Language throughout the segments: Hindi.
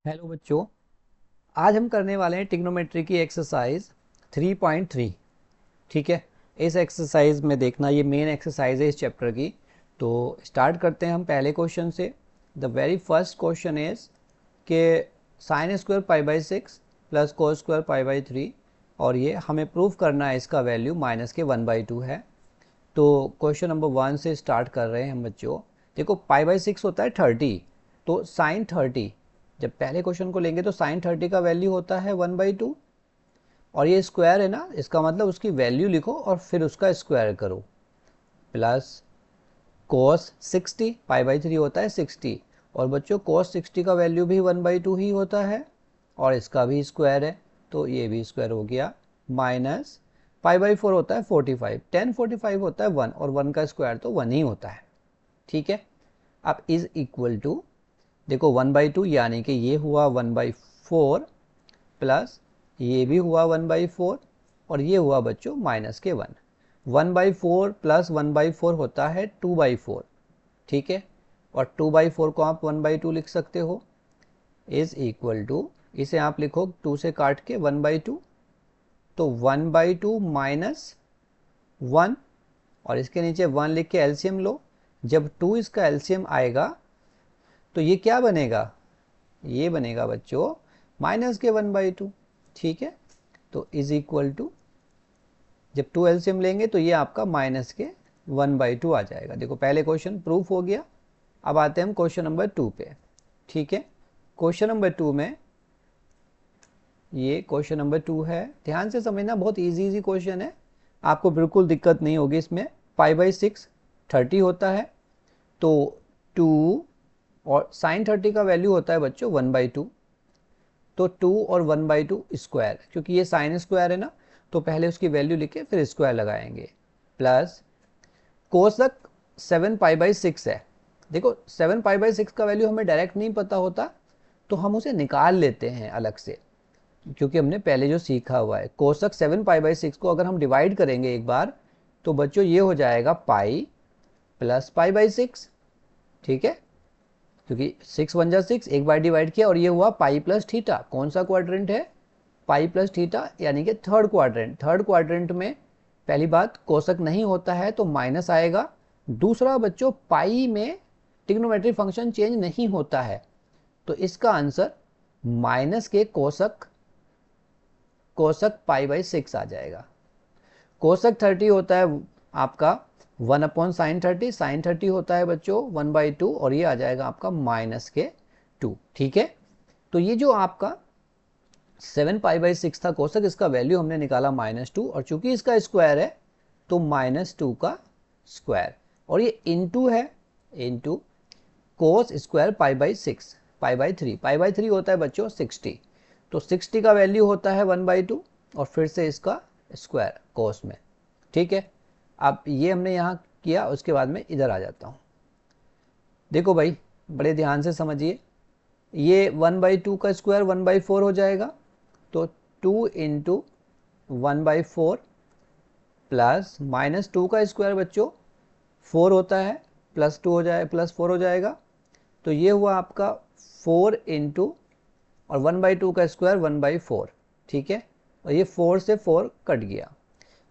हेलो बच्चों। आज हम करने वाले हैं ट्रिग्नोमेट्री की एक्सरसाइज 3.3। ठीक है। इस एक्सरसाइज में देखना, ये मेन एक्सरसाइज है इस चैप्टर की। तो स्टार्ट करते हैं हम पहले क्वेश्चन से। The very first question is K sine square pi by 6 plus cos square pi by 3, और ये हमें प्रूव करना है इसका वैल्यू -1/2 है। तो क्वेश्चन नंबर 1 से स्टार्ट कर रहे हैं हम बच्चों। देखो पाई बाई 6 होता है 30, तो साइन 30, जब पहले क्वेश्चन को लेंगे तो साइन 30 का वैल्यू होता है 1/2, और ये स्क्वायर है ना, इसका मतलब उसकी वैल्यू लिखो और फिर उसका स्क्वायर करो। प्लस कोस 60, पाई बाई 3 होता है 60, और बच्चों कोस 60 का वैल्यू भी 1/2 ही होता है, और इसका भी स्क्वायर है, तो ये भी स्क्वायर हो गया। माइनस पाई बाई 4 होता है 45, 10 45 होता है 1, और 1 का स्क्वायर तो 1 ही होता है। ठीक है। अब इज इक्वल टू, देखो 1/2 यानी कि ये हुआ 1/4, प्लस ये भी हुआ 1/4, और ये हुआ बच्चों -1। 1/4 प्लस 1/4 होता है 2/4। ठीक है। और 2/4 को आप 1/2 लिख सकते हो। इज इक्वल टू, इसे आप लिखो 2 से काट के 1/2, तो 1/2 माइनस 1, और इसके नीचे 1 लिख के एलसीएम लो। जब 2 इसका एलसीएम आएगा तो ये क्या बनेगा, ये बनेगा बच्चों -1/2। ठीक है। तो इज इक्वल टू, जब 2 एलसीएम लेंगे तो ये आपका -1/2 आ जाएगा। देखो पहले क्वेश्चन प्रूफ हो गया। अब आते हैं हम क्वेश्चन नंबर 2 पे। ठीक है। क्वेश्चन नंबर 2 में, ये क्वेश्चन नंबर 2 है, ध्यान से समझना, बहुत इजी क्वेश्चन है, आपको बिल्कुल दिक्कत नहीं होगी इसमें। पाई बाई 6 30 होता है, तो 2 और साइन 30 का वैल्यू होता है बच्चों 1/2, तो 2 और 1/2 स्क्वायर, क्योंकि ये साइन स्क्वायर है ना, तो पहले उसकी वैल्यू लिखे फिर स्क्वायर लगाएंगे। प्लस कोसक 7 पाई बाई 6 है। देखो 7 पाई बाई 6 का वैल्यू हमें डायरेक्ट नहीं पता होता, तो हम उसे निकाल लेते हैं अलग से, क्योंकि हमने पहले जो सीखा हुआ है। कोसक 7 पाई बाई 6 को अगर हम डिवाइड करेंगे एक बार, तो बच्चों ये हो जाएगा पाई प्लस पाई बाई 6। ठीक है। क्योंकि 6 1 जा 6, एक बार डिवाइड किया, और ये हुआ पाई प्लस थीटा। कौन सा क्वाड्रेंट है, पाई प्लस थीटा, यानी कि थर्ड क्वाड्रेंट। थर्ड क्वाड्रेंट में पहली बात कोसक नहीं होता है तो माइनस आएगा। दूसरा बच्चों, पाई में ट्रिग्नोमेट्री फंक्शन चेंज नहीं होता है, तो इसका आंसर माइनस के कोसक कोसक पाई बाई 6 आ जाएगा। कोसक 30 होता है आपका 1/sin 30, साइन 30 होता है बच्चों 1/2, और ये आ जाएगा आपका -2। ठीक है। तो ये जो आपका 7 पाई बाई 6 था कोसक, इसका वैल्यू हमने निकाला -2, और चूंकि इसका स्क्वायर है तो -2 का स्क्वायर, और ये इंटू है, into cos square pi by 6 pi by 3। Pi by 3 होता है बच्चों 60, तो 60 का वैल्यू होता है 1/2, और फिर से इसका स्क्वायर कोस में। ठीक है। अब ये हमने यहाँ किया, उसके बाद में इधर आ जाता हूँ। देखो भाई बड़े ध्यान से समझिए, ये 1/2 का स्क्वायर 1/4 हो जाएगा, तो 2 इंटू 1/4 प्लस -2 का स्क्वायर बच्चों 4 होता है, +2 हो जाए, +4 हो जाएगा, तो ये हुआ आपका 4 इंटू, और 1/2 का स्क्वायर 1/4। ठीक है। और ये 4 से 4 कट गया,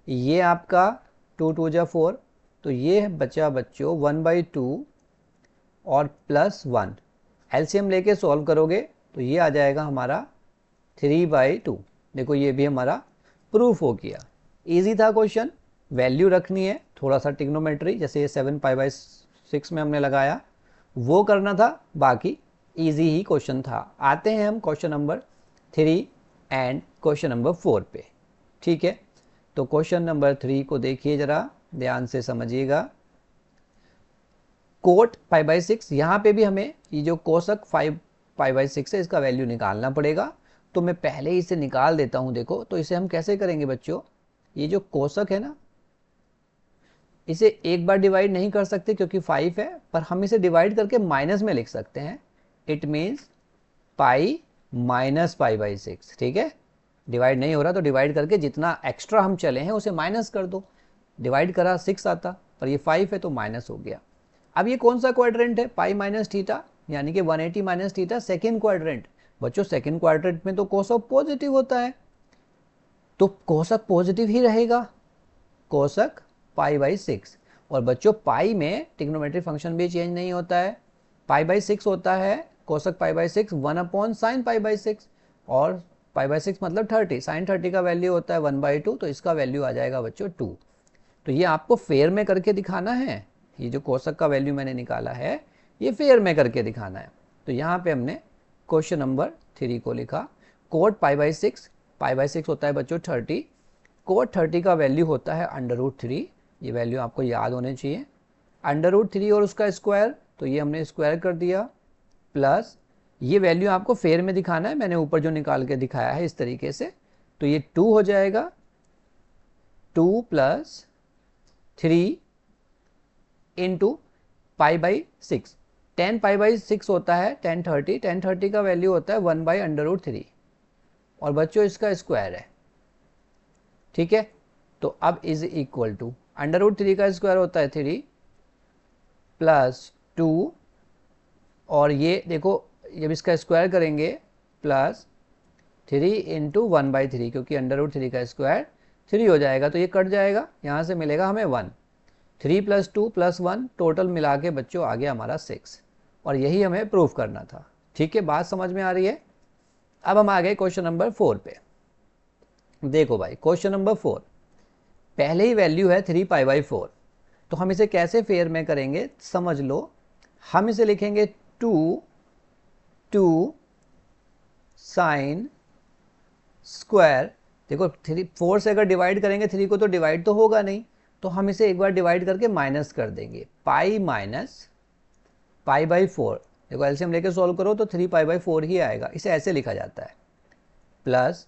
ये आपका 2 2 जा 4, तो ये बचा बच्चों 1/2 और +1। एलसीएम लेके सॉल्व करोगे तो ये आ जाएगा हमारा 3/2। देखो ये भी हमारा प्रूफ हो गया। इजी था क्वेश्चन, वैल्यू रखनी है, थोड़ा सा टिग्नोमेट्री जैसे ये 7 पाई बाई 6 में हमने लगाया वो करना था, बाकी इजी ही क्वेश्चन था। आते हैं हम question number 3 and question number 4 पे। ठीक है। तो क्वेश्चन नंबर 3 को देखिए जरा ध्यान से समझिएगा। कोट पाई बाई 6, यहाँ पे भी हमें ये जो कोसक 5 पाई बाई 6 है इसका वैल्यू निकालना पड़ेगा, तो मैं पहले ही इसे निकाल देता हूँ। देखो तो इसे हम कैसे करेंगे बच्चों, ये जो कोसक है ना, इसे एक बार डिवाइड नहीं कर सकते क्योंकि 5 है, पर हम इसे डिवाइड करके माइनस में लिख सकते हैं। It means pi minus pi by 6। ठीक है। डिवाइड नहीं हो रहा तो डिवाइड करके जितना एक्स्ट्रा हम चले हैं उसे माइनस कर दो। डिवाइड करा 6 आता, पर ये 5 है तो माइनस हो गया। अब ये कौन सा क्वाड्रेंट है, पाई माइनस थीटा, यानी कि 180 माइनस थीटा, सेकेंड क्वाड्रेंट। बच्चों सेकंड क्वाड्रेंट में तो कोसक पॉजिटिव होता है, तो कोसक पॉजिटिव ही रहेगा, कोसक पाई बाई 6। और बच्चों पाई में ट्रिग्नोमेट्रिक फंक्शन भी चेंज नहीं होता है, पाई बाई 6 होता है, कोसक पाई बाई 6 1/sin पाई बाई 6, और पाई बाई 6 मतलब 30, साइन 30 का वैल्यू होता है 1/2, तो इसका वैल्यू आ जाएगा बच्चों 2। तो ये आपको फेयर में करके दिखाना है, ये जो कोसक का वैल्यू मैंने निकाला है ये फेयर में करके दिखाना है। तो यहाँ पे हमने क्वेश्चन नंबर 3 को लिखा, coat pi by 6, pi by 6 होता है बच्चों 30, कोट 30 का वैल्यू होता है √3, ये वैल्यू आपको याद होने चाहिए, √3 और उसका स्क्वायर, तो ये हमने स्क्वायर कर दिया, प्लस ये वैल्यू आपको फेयर में दिखाना है, मैंने ऊपर जो निकाल के दिखाया है इस तरीके से, तो ये 2 हो जाएगा, 2 + 3 into pi by 6, 10 pi by 6 होता है 1030, 1030 का वैल्यू होता है 1/√3, और बच्चों इसका स्क्वायर है, ठीक है। तो अब इज इक्वल टू √3 का स्क्वायर होता है 3 + 2, और ये देखो जब इसका स्क्वायर करेंगे प्लस 3 इंटू 1/3, क्योंकि √3 का स्क्वायर 3 हो जाएगा, तो ये कट जाएगा, यहाँ से मिलेगा हमें 1, 3 + 2 + 1 टोटल मिला के बच्चों आ गया हमारा 6, और यही हमें प्रूफ करना था, ठीक है। बात समझ में आ रही है। अब हम आ गए क्वेश्चन नंबर 4 पे। देखो भाई क्वेश्चन नंबर 4, पहले ही वैल्यू है 3 पाई बाई 4, तो हम इसे कैसे फेयर में करेंगे समझ लो। हम इसे लिखेंगे 2 साइन स्क्वायर, देखो 4 से अगर डिवाइड करेंगे 3 को तो डिवाइड तो होगा नहीं, तो हम इसे एक बार डिवाइड करके माइनस कर देंगे, पाई माइनस पाई बाई 4, देखो एलसीएम लेके सॉल्व करो तो 3 पाई बाई 4 ही आएगा, इसे ऐसे लिखा जाता है, plus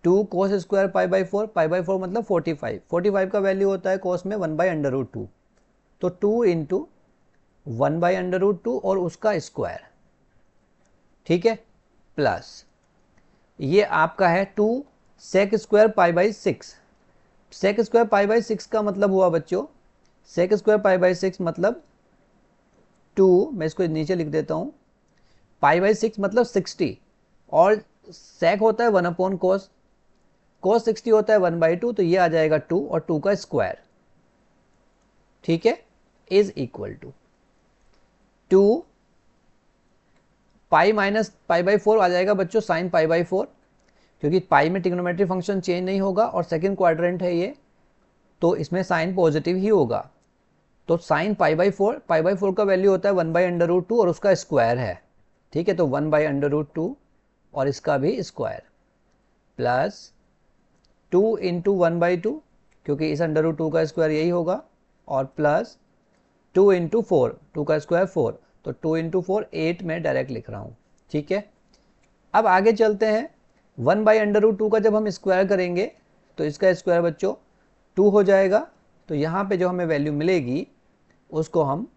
2 cos square pi by 4, pi by 4 मतलब 45, 45 का वैल्यू होता है कोस में 1/√2, तो 2 इंटू 1/√2 और उसका स्क्वायर, ठीक है, प्लस ये आपका है 2 sec square pi by 6, sec square pi by 6 का मतलब हुआ बच्चों, सेक स्क्वायर पाई बाई 6 मतलब 2, मैं इसको नीचे लिख देता हूँ, पाई बाई 6 मतलब 60, और सेक होता है 1/cos, cos 60 होता है 1/2, तो ये आ जाएगा 2 और 2 का स्क्वायर, ठीक है, is equal to 2 pi minus pi by 4 आ जाएगा बच्चों साइन पाई बाई 4, क्योंकि पाई में ट्रिग्नोमेट्रिक फंक्शन चेंज नहीं होगा और सेकंड क्वाड्रेंट है ये, तो इसमें साइन पॉजिटिव ही होगा, तो sine pi by 4, pi by 4 का वैल्यू होता है 1/√2 और उसका स्क्वायर है, ठीक है, तो 1/√2 और इसका भी स्क्वायर, प्लस 2 इंटू 1/2, क्योंकि इस √2 का स्क्वायर यही होगा, और प्लस 2 इंटू 4, 2 का स्क्वायर 4, तो 2 इंटू 4 8 में डायरेक्ट लिख रहा हूँ, ठीक है। अब आगे चलते हैं, 1/√2 का जब हम स्क्वायर करेंगे तो इसका स्क्वायर बच्चों 2 हो जाएगा, तो यहाँ पे जो हमें वैल्यू मिलेगी उसको हम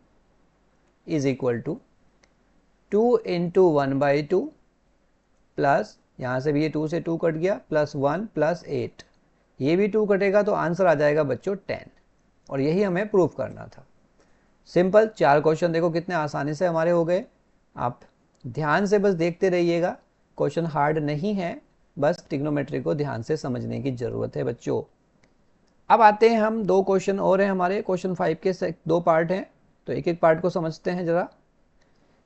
is equal to 2 into 1/2 plus, यहाँ से भी ये 2 से 2 कट गया, प्लस 1 प्लस 8, ये भी 2 कटेगा, तो आंसर आ जाएगा बच्चों 10, और यही हमें प्रूफ करना था। सिंपल 4 क्वेश्चन देखो कितने आसानी से हमारे हो गए, आप ध्यान से बस देखते रहिएगा, क्वेश्चन हार्ड नहीं है, बस ट्रिग्नोमेट्री को ध्यान से समझने की ज़रूरत है बच्चों। अब आते हैं हम 2 क्वेश्चन और हैं हमारे, क्वेश्चन 5 के 2 पार्ट हैं, तो एक एक पार्ट को समझते हैं ज़रा।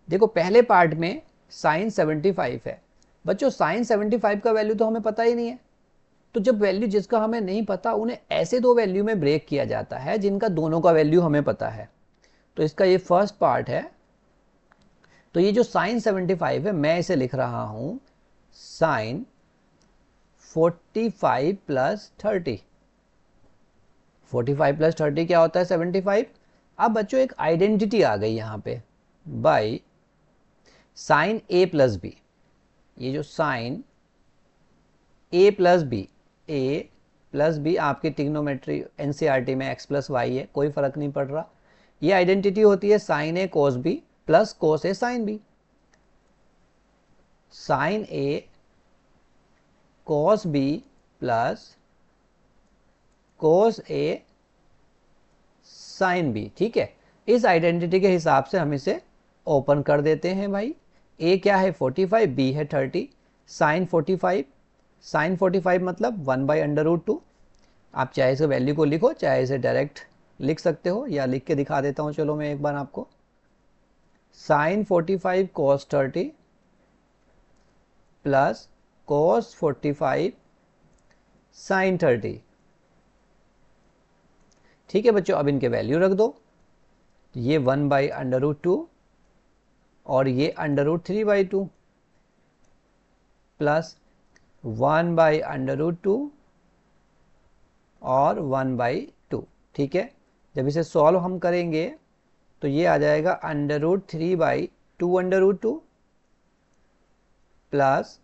देखो पहले पार्ट में साइन 75 है बच्चों, साइन 75 का वैल्यू तो हमें पता ही नहीं है, तो जब वैल्यू जिसका हमें नहीं पता उन्हें ऐसे 2 वैल्यू में ब्रेक किया जाता है जिनका दोनों का वैल्यू हमें पता है, तो इसका ये फर्स्ट पार्ट है। तो ये जो साइन 75 है मैं इसे लिख रहा हूं साइन 45 + 30, 45 + 30 क्या होता है 75। अब बच्चों एक आइडेंटिटी आ गई यहां पे, बाई साइन a + b, ये जो sine a + b, a + b आपकी ट्रिग्नोमेट्री एनसीईआरटी में x + y है, कोई फर्क नहीं पड़ रहा, ये आइडेंटिटी होती है sine a cos b plus cos a sin b, sine a cos b plus cos a sin b, ठीक है। इस आइडेंटिटी के हिसाब से हम इसे ओपन कर देते हैं भाई, ए क्या है 45, बी है 30, साइन 45, साइन 45 मतलब 1/√2। आप चाहे इस वैल्यू को लिखो, चाहे इसे डायरेक्ट लिख सकते हो, या लिख के दिखा देता हूँ चलो मैं एक बार आपको। Sine 45 cos 30 plus cos 45 sine 30। ठीक है बच्चों, अब इनके वैल्यू रख दो। ये 1/√2 और ये √3/2 प्लस 1/√2 और 1/2। ठीक है, जब इसे सॉल्व हम करेंगे तो ये आ जाएगा √3/2 प्लस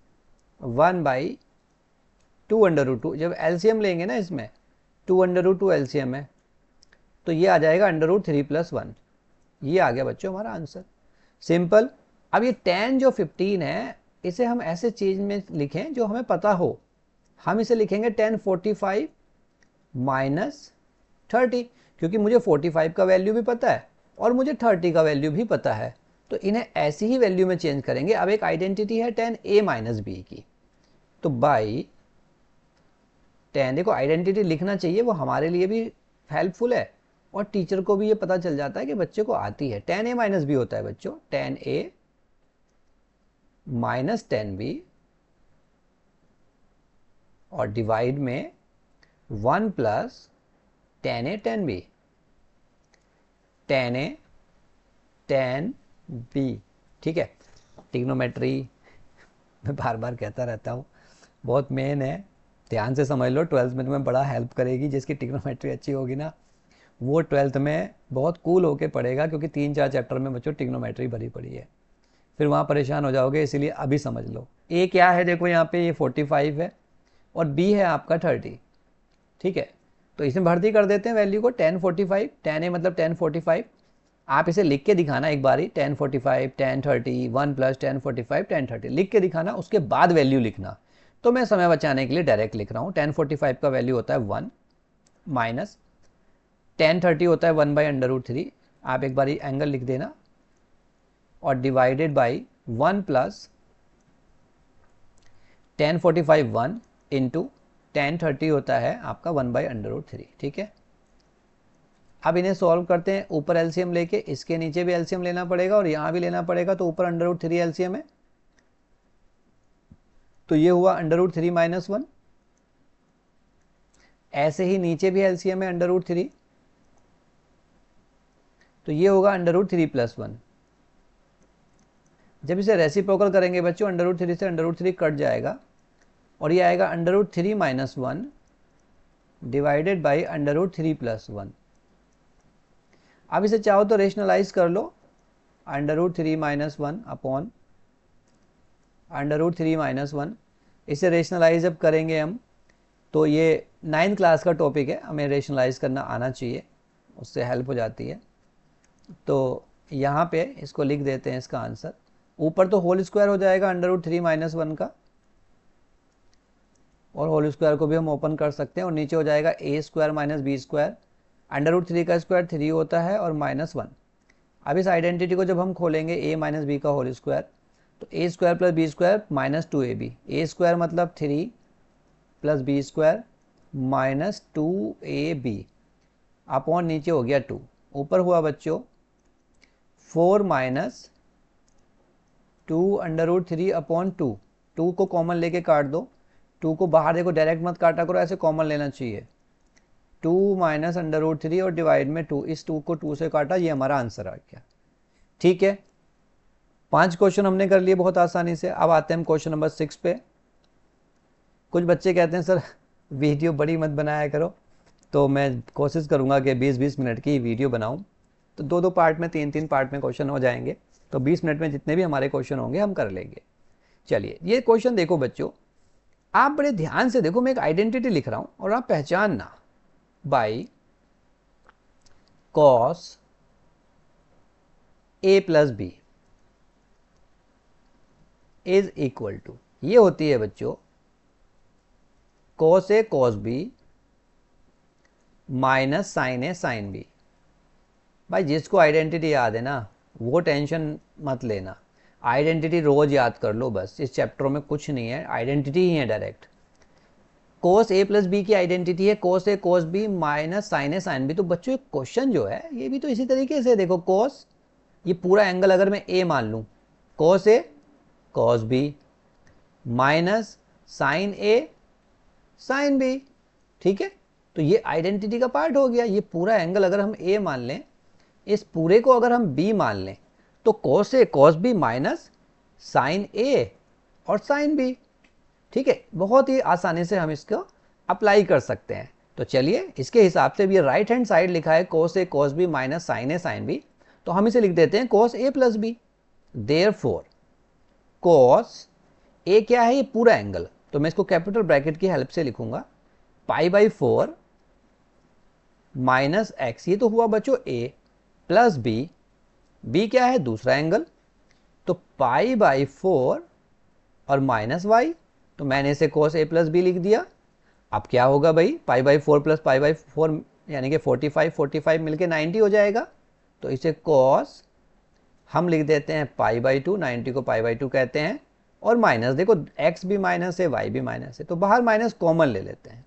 1/2 जब एलसीएम लेंगे ना इसमें 2√2 एलसीएम है तो ये आ जाएगा √3 + 1। ये आ गया बच्चों हमारा आंसर, सिंपल। अब ये tan जो 15 है इसे हम ऐसे चीज में लिखें जो हमें पता हो। हम इसे लिखेंगे tan 45 माइनस 30, क्योंकि मुझे 45 का वैल्यू भी पता है और मुझे 30 का वैल्यू भी पता है, तो इन्हें ऐसी ही वैल्यू में चेंज करेंगे। अब एक आइडेंटिटी है tan a माइनस बी की, तो बाई tan, देखो आइडेंटिटी लिखना चाहिए, वो हमारे लिए भी हेल्पफुल है और टीचर को भी ये पता चल जाता है कि बच्चे को आती है। tan a माइनस बी होता है बच्चों, tan a minus tan b और डिवाइड में 1 plus tan a tan b, tan a tan b। ठीक है, ट्रिग्नोमेट्री मैं बार बार कहता रहता हूँ, बहुत मेन है, ध्यान से समझ लो। 12th में तुम्हें बड़ा हेल्प करेगी। जिसकी ट्रिग्नोमेट्री अच्छी होगी ना वो 12th में बहुत कूल होके पढ़ेगा, क्योंकि 3-4 चैप्टर में बच्चों ट्रिग्नोमेट्री भरी पड़ी है, फिर वहाँ परेशान हो जाओगे। इसीलिए अभी समझ लो ए क्या है, देखो यहाँ पे ये 45 है और बी है आपका 30। ठीक है, तो इसमें भर्ती कर देते हैं वैल्यू को। tan 45, tan a मतलब tan 45, आप इसे लिख के दिखाना एक बारी, tan 45 tan 30 1 plus tan 45 tan 30 लिख के दिखाना, उसके बाद वैल्यू लिखना। तो मैं समय बचाने के लिए डायरेक्ट लिख रहा हूँ। tan 45 का वैल्यू होता है 1 माइनस tan 30 होता है 1/√3, आप एक बारी एंगल लिख देना, और divided by 1 plus tan 45 1 into tan 30 होता है आपका 1/√3। ठीक है, अब इन्हें सॉल्व करते हैं। ऊपर एलसीएम लेके इसके नीचे भी एलसीएम लेना पड़ेगा और यहाँ भी लेना पड़ेगा, तो ऊपर √3 एलसीएम है, तो ये हुआ √3 माइनस 1। ऐसे ही नीचे भी एलसीएम है √3, तो ये होगा √3 + 1। जब इसे रेसिप्रोकल करेंगे बच्चों √3 से √3 कट जाएगा और ये आएगा √3 माइनस 1 डिवाइडेड बाई √3 + 1। अब इसे चाहो तो रेशनलाइज कर लो, √3 माइनस 1 अपॉन √3 माइनस 1। इसे रेशनलाइज अब करेंगे हम, तो ये 9th क्लास का टॉपिक है, हमें रेशनलाइज करना आना चाहिए, उससे हेल्प हो जाती है। तो यहाँ पे इसको लिख देते हैं इसका आंसर। ऊपर तो होल स्क्वायर हो जाएगा √3 माइनस 1 का, और होल स्क्वायर को भी हम ओपन कर सकते हैं, और नीचे हो जाएगा a² माइनस b²। √3 का स्क्वायर 3 होता है और -1। अब इस आइडेंटिटी को जब हम खोलेंगे a माइनस बी का होल स्क्वायर, तो a² + b² -2ab, a² मतलब 3 प्लस b² -2ab अपॉन नीचे हो गया 2, ऊपर हुआ बच्चों 4 माइनस 2√3 अपॉन 2। 2 को कॉमन लेके काट दो, 2 को बाहर देखो, डायरेक्ट मत काटा करो, ऐसे कॉमन लेना चाहिए। 2 माइनस √3 और डिवाइड में 2, इस 2 को 2 से काटा, ये हमारा आंसर आ गया। ठीक है, 5 क्वेश्चन हमने कर लिए बहुत आसानी से। अब आते हैं हम क्वेश्चन नंबर 6 पे। कुछ बच्चे कहते हैं सर वीडियो बड़ी मत बनाया करो, तो मैं कोशिश करूंगा कि 20-20 मिनट की वीडियो बनाऊं, तो 2-2 पार्ट में 3-3 पार्ट में क्वेश्चन हो जाएंगे, तो 20 मिनट में जितने भी हमारे क्वेश्चन होंगे हम कर लेंगे। चलिए ये क्वेश्चन देखो बच्चों, आप बड़े ध्यान से देखो, मैं एक आइडेंटिटी लिख रहा हूं और आप पहचानना, by cos a plus b is equal to, ये होती है बच्चों cos a cos b minus sin a sin b। भाई जिसको आइडेंटिटी याद है ना वो टेंशन मत लेना, आइडेंटिटी रोज याद कर लो बस, इस चैप्टर में कुछ नहीं है, आइडेंटिटी ही है डायरेक्ट। कोस ए प्लस बी की आइडेंटिटी है कोस ए कोस बी माइनस साइन ए साइन बी। तो बच्चों एक क्वेश्चन जो है ये भी तो इसी तरीके से देखो, कोस ये पूरा एंगल अगर मैं ए मान लूं, कोस ए कोस बी माइनस साइन ए साइन बी, ठीक है। तो ये आइडेंटिटी का पार्ट हो गया। ये पूरा एंगल अगर हम ए मान लें, इस पूरे को अगर हम बी मान लें, तो कोस ए कोस बी माइनस साइन ए और साइन बी, ठीक है। बहुत ही आसानी से हम इसको अप्लाई कर सकते हैं। तो चलिए इसके हिसाब से भी राइट हैंड साइड लिखा है कोस ए कोस बी माइनस साइन ए साइन बी, तो हम इसे लिख देते हैं कोस ए प्लस बी। देयरफॉर कोस ए क्या है, ये पूरा एंगल, तो मैं इसको कैपिटल ब्रैकेट की हेल्प से लिखूंगा, पाई बाई 4 माइनस एक्स, ये तो हुआ बच्चों ए, प्लस बी, बी क्या है दूसरा एंगल, तो पाई बाई 4 और माइनस वाई, तो मैंने इसे कोस ए प्लस बी लिख दिया। अब क्या होगा भाई, पाई बाई 4 प्लस पाई बाई 4 यानी कि 45 मिलके 90 हो जाएगा। तो इसे कोस हम लिख देते हैं पाई बाई 2, 90 को पाई बाई 2 कहते हैं, और माइनस, देखो x भी माइनस है y भी माइनस है, तो बाहर माइनस कॉमन ले लेते हैं,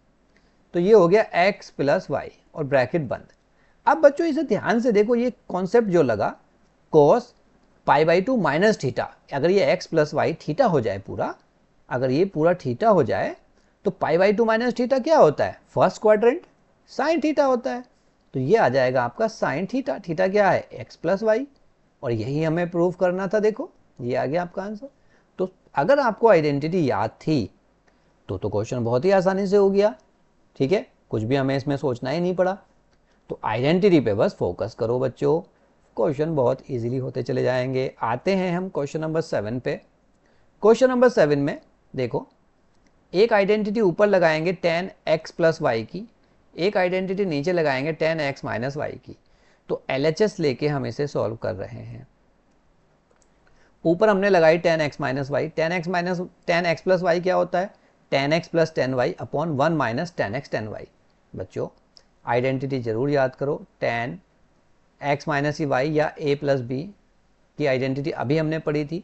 तो ये हो गया x प्लस वाई और ब्रैकेट बंद। अब बच्चों इसे ध्यान से देखो, ये कॉन्सेप्ट जो लगा कोस पाई बाई 2 माइनस थीटा, अगर ये x प्लस वाई थीटा हो जाए पूरा, अगर ये पूरा थीटा हो जाए, तो पाई बाई 2 माइनस थीटा क्या होता है, फर्स्ट क्वाड्रेंट साइन थीटा होता है। तो ये आ जाएगा आपका साइन थीटा, थीटा क्या है x प्लस वाई, और यही हमें प्रूव करना था। देखो ये आ गया आपका आंसर। तो अगर आपको आइडेंटिटी याद थी तो क्वेश्चन बहुत ही आसानी से हो गया, ठीक है, कुछ भी हमें इसमें सोचना ही नहीं पड़ा। तो आइडेंटिटी पे बस फोकस करो बच्चों, क्वेश्चन बहुत इजीली होते चले जाएंगे। आते हैं हम क्वेश्चन नंबर 7 पे। क्वेश्चन नंबर 7 में देखो, एक आइडेंटिटी ऊपर लगाएंगे tan x प्लस वाई की, एक आइडेंटिटी नीचे लगाएंगे tan x माइनस वाई की। तो LHS लेके हम इसे सॉल्व कर रहे हैं। ऊपर हमने लगाई tan x minus y, tan x plus y क्या होता है, tan x plus tan y upon 1 minus tan x tan y। बच्चों आइडेंटिटी जरूर याद करो, tan x माइनस y या a प्लस b की आइडेंटिटी अभी हमने पढ़ी थी,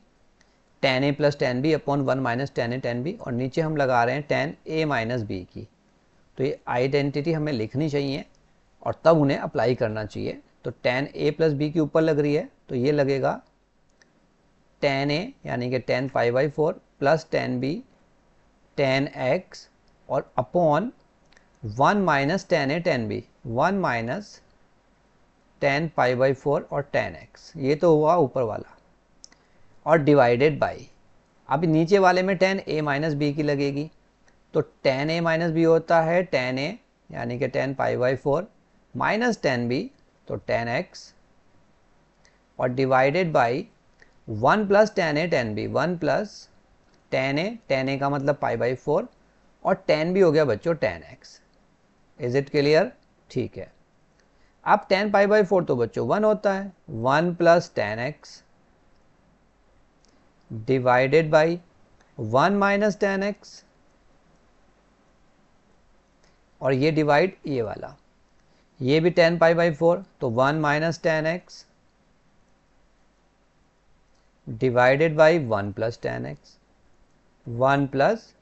tan a plus tan b upon 1 minus tan a tan b, और नीचे हम लगा रहे हैं tan a माइनस b की। तो ये आइडेंटिटी हमें लिखनी चाहिए और तब उन्हें अप्लाई करना चाहिए। तो tan a प्लस b के ऊपर लग रही है, तो ये लगेगा tan a यानी कि tan pi by 4 plus tan b tan x और upon 1 minus tan a tan b, 1 minus tan pi by 4 और tan x, ये तो हुआ ऊपर वाला, और डिवाइडेड बाई, अब नीचे वाले में tan a माइनस बी की लगेगी, तो tan a माइनस बी होता है tan a यानी कि tan pi by 4 minus tan b, तो tan x, और divided by 1 plus tan a tan b, 1 plus tan a का मतलब पाई बाई 4, और tan b हो गया बच्चों tan x। Is it clear, ठीक है। अब tan पाई बाई 4 तो बच्चों 1 होता है, 1 plus tan x divided by 1 minus tan x, और ये डिवाइड ये वाला, ये भी tan पाई बाई 4, तो 1 minus tan x divided by 1 plus tan x, 1 plus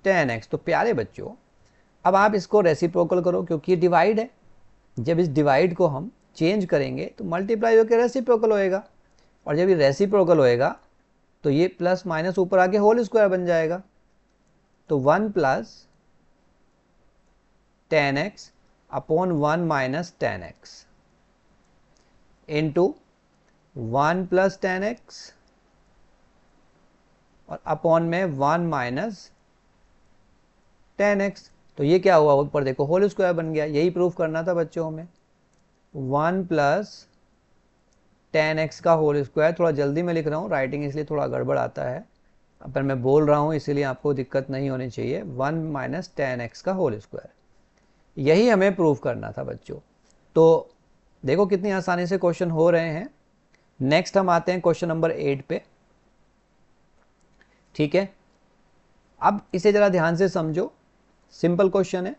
tan x। तो प्यारे बच्चों अब आप इसको रेसिप्रोकल करो, क्योंकि ये डिवाइड है, जब इस डिवाइड को हम चेंज करेंगे तो मल्टीप्लाई होकर रेसिप्रोकल होएगा, और जब ये रेसिप्रोकल होएगा तो ये प्लस माइनस ऊपर आके होल स्क्वायर बन जाएगा। तो 1 plus tan x upon 1 minus tan x into 1 plus tan x और अपॉन में 1 माइनस tan x। तो ये क्या हुआ, ऊपर देखो होल स्क्वायर बन गया, यही प्रूफ करना था बच्चों हमें। 1 प्लस tan x का होल स्क्वायर, थोड़ा जल्दी में लिख रहा हूँ, राइटिंग इसलिए थोड़ा गड़बड़ आता है, पर मैं बोल रहा हूँ इसीलिए आपको दिक्कत नहीं होनी चाहिए। 1 माइनस tan x का होल स्क्वायर, यही हमें प्रूफ करना था बच्चों। तो देखो कितनी आसानी से क्वेश्चन हो रहे हैं। नेक्स्ट हम आते हैं क्वेश्चन नंबर 8 पे, ठीक है। अब इसे जरा ध्यान से समझो, सिंपल क्वेश्चन है,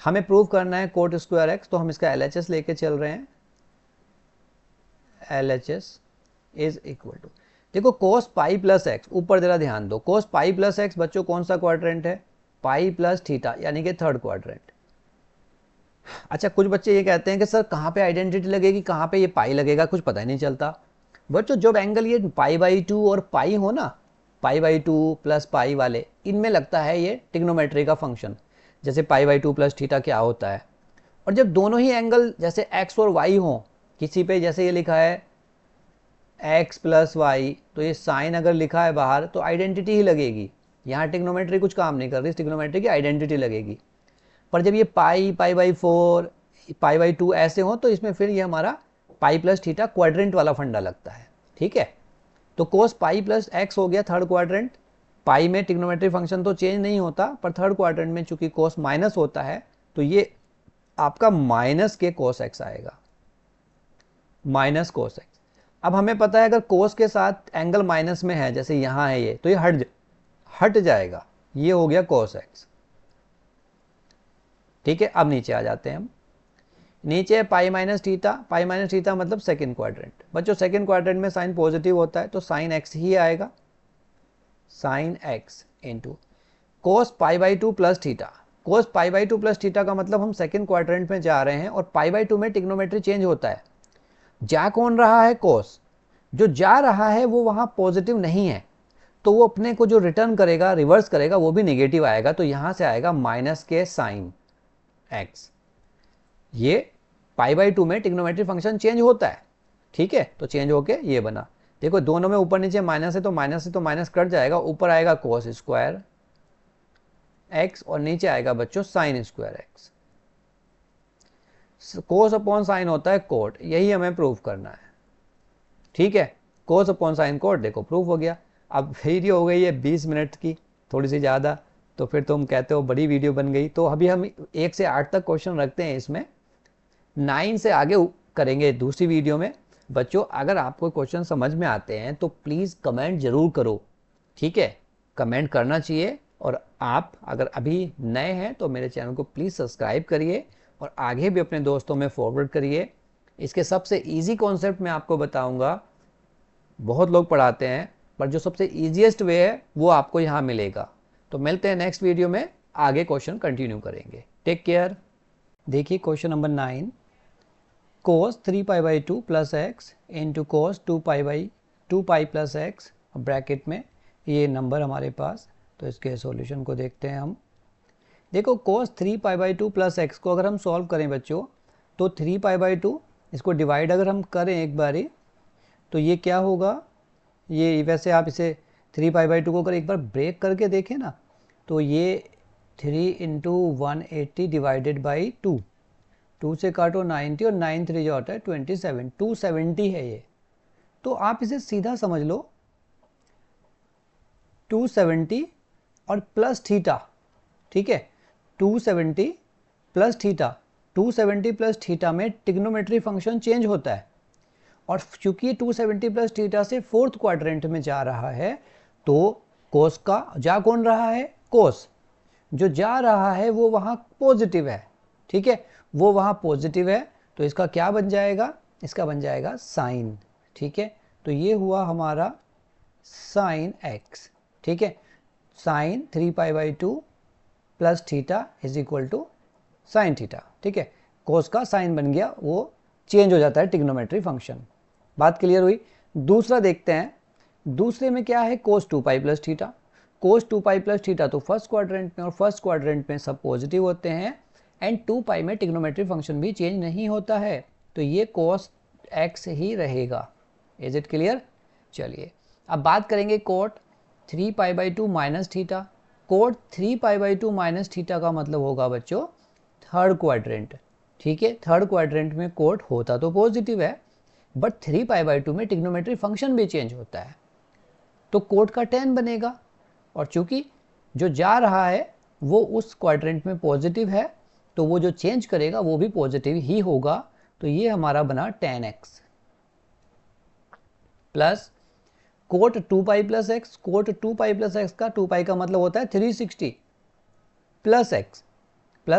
हमें प्रूव करना है कोट स्क्वायर एक्स, तो हम इसका LHS लेके चल रहे हैं। LHS इज इक्वल टू, देखो कोस पाई प्लस एक्स, ऊपर जरा ध्यान दो, कोस पाई प्लस एक्स बच्चों कौन सा क्वाड्रेंट है, पाई प्लस थीटा, यानी कि थर्ड क्वाड्रेंट। अच्छा कुछ बच्चे ये कहते हैं कि सर कहाँ पे आइडेंटिटी लगेगी, कहाँ पे ये पाई लगेगा, कुछ पता ही नहीं चलता। बच्चों जब एंगल ये पाई बाई टू और पाई हो ना, पाई बाई टू प्लस पाई वाले, इनमें लगता है ये ट्रिग्नोमेट्री का फंक्शन। जैसे पाई बाई टू प्लस थीटा क्या होता है। और जब दोनों ही एंगल जैसे एक्स और वाई हो, किसी पे जैसे ये लिखा है एक्स प्लस वाई, तो ये साइन अगर लिखा है बाहर तो आइडेंटिटी ही लगेगी। यहाँ ट्रिग्नोमेट्री कुछ काम नहीं कर रही, ट्रिग्नोमेट्री की आइडेंटिटी लगेगी। पर जब ये pi, pi by four, pi by two ऐसे हो तो इसमें फिर ये हमारा पाई प्लस थीटा क्वाड्रेंट वाला फंडा लगता है। ठीक है, तो कोस पाई प्लस एक्स हो गया थर्ड क्वाड्रेंट। पाई में ट्रिग्नोमेट्री फंक्शन तो चेंज नहीं होता, पर थर्ड क्वाड्रेंट में चूंकि कोस माइनस होता है तो ये आपका माइनस के कोस एक्स आएगा, माइनस कोस एक्स। अब हमें पता है अगर कोस के साथ एंगल माइनस में है, जैसे यहां है ये, तो ये हट जाएगा, ये हो गया कोस एक्स। ठीक है, अब नीचे आ जाते हैं हम। नीचे है पाई minus theta, pi minus theta मतलब सेकंड क्वाड्रेंट। बच्चों सेकंड क्वाड्रेंट में साइन पॉजिटिव होता है तो साइन एक्स ही आएगा, sine x into cos pi by two plus theta. Cos pi by two plus theta का मतलब हम सेकंड क्वाड्रेंट में जा रहे हैं और पाई बाई टू में ट्रिग्नोमेट्री चेंज होता है। जा कौन रहा है, कोस। जो जा रहा है वो वहां पॉजिटिव नहीं है, तो वो अपने को जो रिटर्न करेगा, रिवर्स करेगा, वो भी नेगेटिव आएगा। तो यहां से आएगा माइनस के साइन एक्स। ये पाई बाई टू में ट्रिग्नोमेट्री फंक्शन चेंज होता है। ठीक है, तो चेंज होके ये बना। देखो दोनों में ऊपर नीचे माइनस है तो माइनस से तो माइनस कट जाएगा, ऊपर आएगा कोस स्क्वायर एक्स और नीचे आएगा बच्चों साइन स्क्वायर एक्स। कोस अपॉन साइन होता है कोट, यही हमें प्रूव करना है। ठीक है, कोस अपॉन साइन कोट, देखो प्रूफ हो गया। अब वीडियो हो गई है 20 मिनट की, थोड़ी सी ज़्यादा, तो फिर तुम कहते हो बड़ी वीडियो बन गई। तो अभी हम 1 से 8 तक क्वेश्चन रखते हैं इसमें, 9 से आगे करेंगे दूसरी वीडियो में। बच्चों अगर आपको क्वेश्चन समझ में आते हैं तो प्लीज़ कमेंट जरूर करो। ठीक है, कमेंट करना चाहिए। और आप अगर अभी नए हैं तो मेरे चैनल को प्लीज़ सब्सक्राइब करिए और आगे भी अपने दोस्तों में फॉरवर्ड करिए। इसके सबसे इजी कॉन्सेप्ट मैं आपको बताऊंगा, बहुत लोग पढ़ाते हैं, पर जो सबसे ईजीएस्ट वे है वो आपको यहाँ मिलेगा। तो मिलते हैं नेक्स्ट वीडियो में, आगे क्वेश्चन कंटिन्यू करेंगे। Take care. देखिए question number 9, cos 3 pi by two plus X into cos 2 pi plus X, bracket में ये नंबर हमारे पास। तो इसके सॉल्यूशन को देखते हैं हम। देखो कोस 3 pi by two plus x को अगर हम सॉल्व करें बच्चों, तो 3 पाई बाई टू इसको डिवाइड अगर हम करें एक बारी, तो ये क्या होगा, ये वैसे आप इसे 3 पाई बाई टू को अगर एक बार ब्रेक करके देखें ना, तो ये 3 इंटू 180 डिवाइडेड बाई 2 से काटो 90 और 9 3 जो होता है 27, 270 है ये। तो आप इसे सीधा समझ लो 270 और प्लस थीटा। ठीक है, 270 प्लस थीटा, 270 प्लस थीटा में ट्रिग्नोमेट्री फंक्शन चेंज होता है। और चूंकि 270 प्लस थीटा से फोर्थ क्वाड्रेंट में जा रहा है, तो कोस का जा कौन रहा है, कोस। जो जा रहा है वो वहां पॉजिटिव है। ठीक है, वो वहां पॉजिटिव है, तो इसका क्या बन जाएगा, इसका बन जाएगा साइन। ठीक है, तो ये हुआ हमारा साइन एक्स। ठीक है, sine 3 pi by two plus theta is equal to sine theta. ठीक है, कोस का साइन बन गया, वो चेंज हो जाता है ट्रिग्नोमेट्री फंक्शन। बात क्लियर हुई। दूसरा देखते हैं, दूसरे में क्या है, कोस 2 पाई प्लस थीटा। कोस 2 पाई प्लस थीटा तो फर्स्ट क्वाड्रेंट में, और फर्स्ट क्वाड्रेंट में सब पॉजिटिव होते हैं, एंड 2 पाई में ट्रिग्नोमेट्री फंक्शन भी चेंज नहीं होता है, तो ये कोस एक्स ही रहेगा। Is it clear. चलिए अब बात करेंगे cot 3 pi by two minus theta. Cot 3 pi by two minus theta का मतलब होगा बच्चों थर्ड क्वाड्रेंट। ठीक है, थर्ड क्वाड्रेंट में कोट होता तो पॉजिटिव है, बट 3 पाई बाई टू में ट्रिग्नोमेट्री फंक्शन भी चेंज होता है, तो कोट का tan बनेगा। और चूंकि जो जा रहा है वो उस क्वाड्रेंट में पॉजिटिव है, तो वो जो चेंज करेगा वो भी पॉजिटिव ही होगा। तो ये हमारा बना tan x plus cot 2 pi plus x. Cot 2 pi plus x का 2 पाई का मतलब होता है 360 प्लस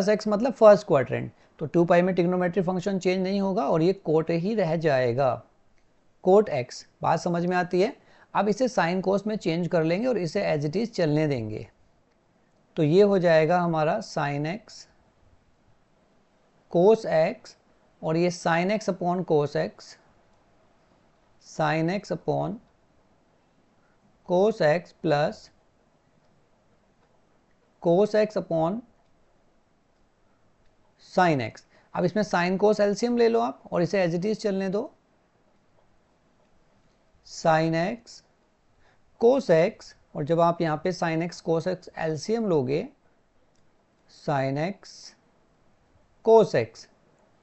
एक्स मतलब फर्स्ट क्वाड्रेंट, तो 2 पाई में ट्रिग्नोमेट्री फंक्शन चेंज नहीं होगा और ये कोट ही रह जाएगा, कोट एक्स। बात समझ में आती है। अब इसे साइन कोस में चेंज कर लेंगे और इसे एज इट इज चलने देंगे। तो ये हो जाएगा हमारा साइन एक्स कोस एक्स, और ये sine x upon cos x, sine x upon कोस x plus cos x upon sine x. अब इसमें साइन कोस एलसीएम ले लो आप और इसे एज इट इज चलने दो। साइन एक्स कोस एक्स, और जब आप यहाँ पे sine x cos x LCM लोगे, साइन एक्स कोस एक्स,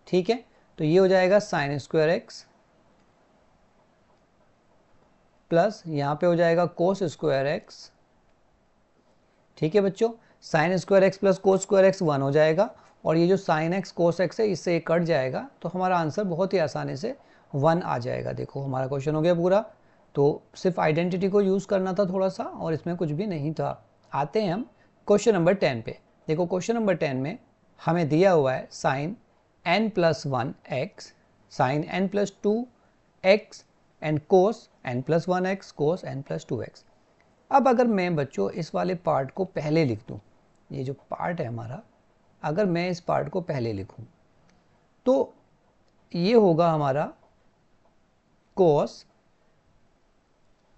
ठीक है। तो ये हो जाएगा साइन स्क्वायर एक्स प्लस यहाँ पे हो जाएगा कोस स्क्वायर एक्स, ठीक है बच्चों। Sign square x plus cos square x 1 हो जाएगा, और ये जो साइन एक्स कोस एक्स है इससे ये कट जाएगा, तो हमारा आंसर बहुत ही आसानी से 1 आ जाएगा। देखो हमारा क्वेश्चन हो गया पूरा। तो सिर्फ आइडेंटिटी को यूज़ करना था थोड़ा सा, और इसमें कुछ भी नहीं था। आते हैं हम क्वेश्चन नंबर 10 पे। देखो क्वेश्चन नंबर 10 में हमें दिया हुआ है sine n plus 1 x, sine n plus 2 x and cos n plus 1 x, cos n plus 2 x. अब अगर मैं बच्चों इस वाले पार्ट को पहले लिख दूँ, ये जो पार्ट है हमारा, अगर मैं इस पार्ट को पहले लिखूं तो ये होगा हमारा कोस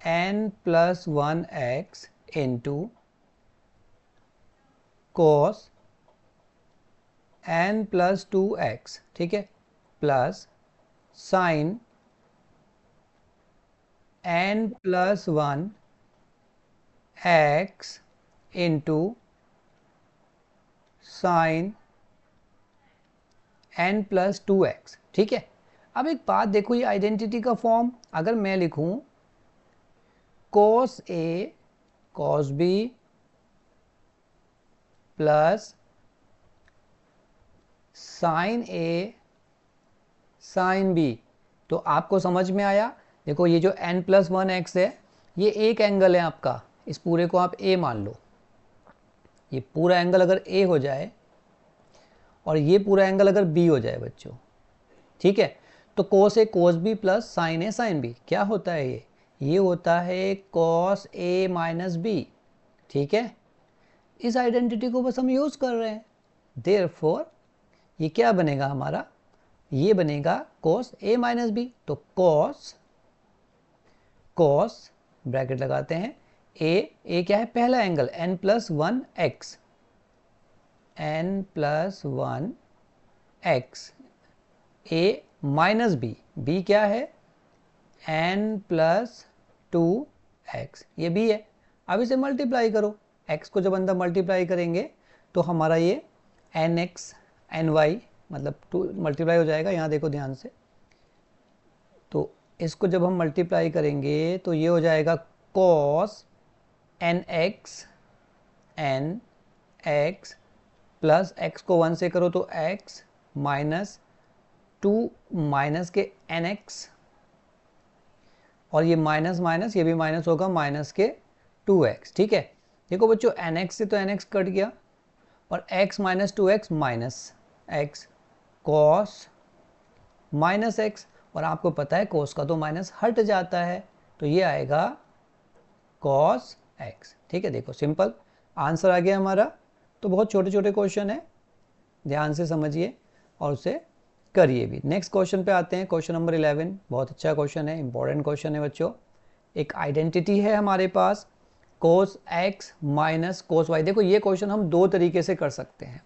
n प्लस 1 एक्स इंटू कोस n प्लस 2 एक्स, ठीक है, plus sign n plus 1 x into sine n plus 2 x, ठीक है। अब एक बात देखो, ये आइडेंटिटी का फॉर्म अगर मैं लिखूं कोस ए कॉस बी प्लस साइन ए साइन बी, तो आपको समझ में आया। देखो ये जो n प्लस 1 एक्स है ये एक एंगल है आपका, इस पूरे को आप a मान लो। ये पूरा एंगल अगर a हो जाए और ये पूरा एंगल अगर b हो जाए बच्चों, ठीक है, तो कोस ए कोस बी प्लस साइन ए साइन बी क्या होता है? ये होता है कॉस ए माइनस बी, ठीक है। इस आइडेंटिटी को बस हम यूज़ कर रहे हैं। देयरफॉर ये क्या बनेगा हमारा? ये बनेगा कॉस ए माइनस बी। तो कॉस कॉस ब्रैकेट लगाते हैं, ए क्या है? पहला angle n plus 1 X, n plus 1 X, A minus B, B क्या है? n प्लस 2 एक्स, ये b है। अब इसे मल्टीप्लाई करो, x को जब अंदर मल्टीप्लाई करेंगे तो हमारा ये एन एक्स एन वाई मतलब 2 मल्टीप्लाई हो जाएगा। यहाँ देखो ध्यान से, तो इसको जब हम मल्टीप्लाई करेंगे तो ये हो जाएगा cos n x plus x को 1 से करो तो x माइनस 2 माइनस के एन एक्स, और ये माइनस माइनस ये भी माइनस होगा, माइनस के 2x, ठीक है। देखो बच्चों एन एक्स से तो एन एक्स कट गया, और x minus 2x minus x cos minus x, और आपको पता है कोस का तो माइनस हट जाता है, तो ये आएगा कॉस एक्स, ठीक है। देखो सिंपल आंसर आ गया हमारा। तो बहुत छोटे छोटे क्वेश्चन है, ध्यान से समझिए और उसे करिए भी। नेक्स्ट क्वेश्चन पे आते हैं, क्वेश्चन नंबर 11। बहुत अच्छा क्वेश्चन है, इंपॉर्टेंट क्वेश्चन है बच्चों। एक आइडेंटिटी है हमारे पास cos x minus cos Y. देखो ये क्वेश्चन हम दो तरीके से कर सकते हैं,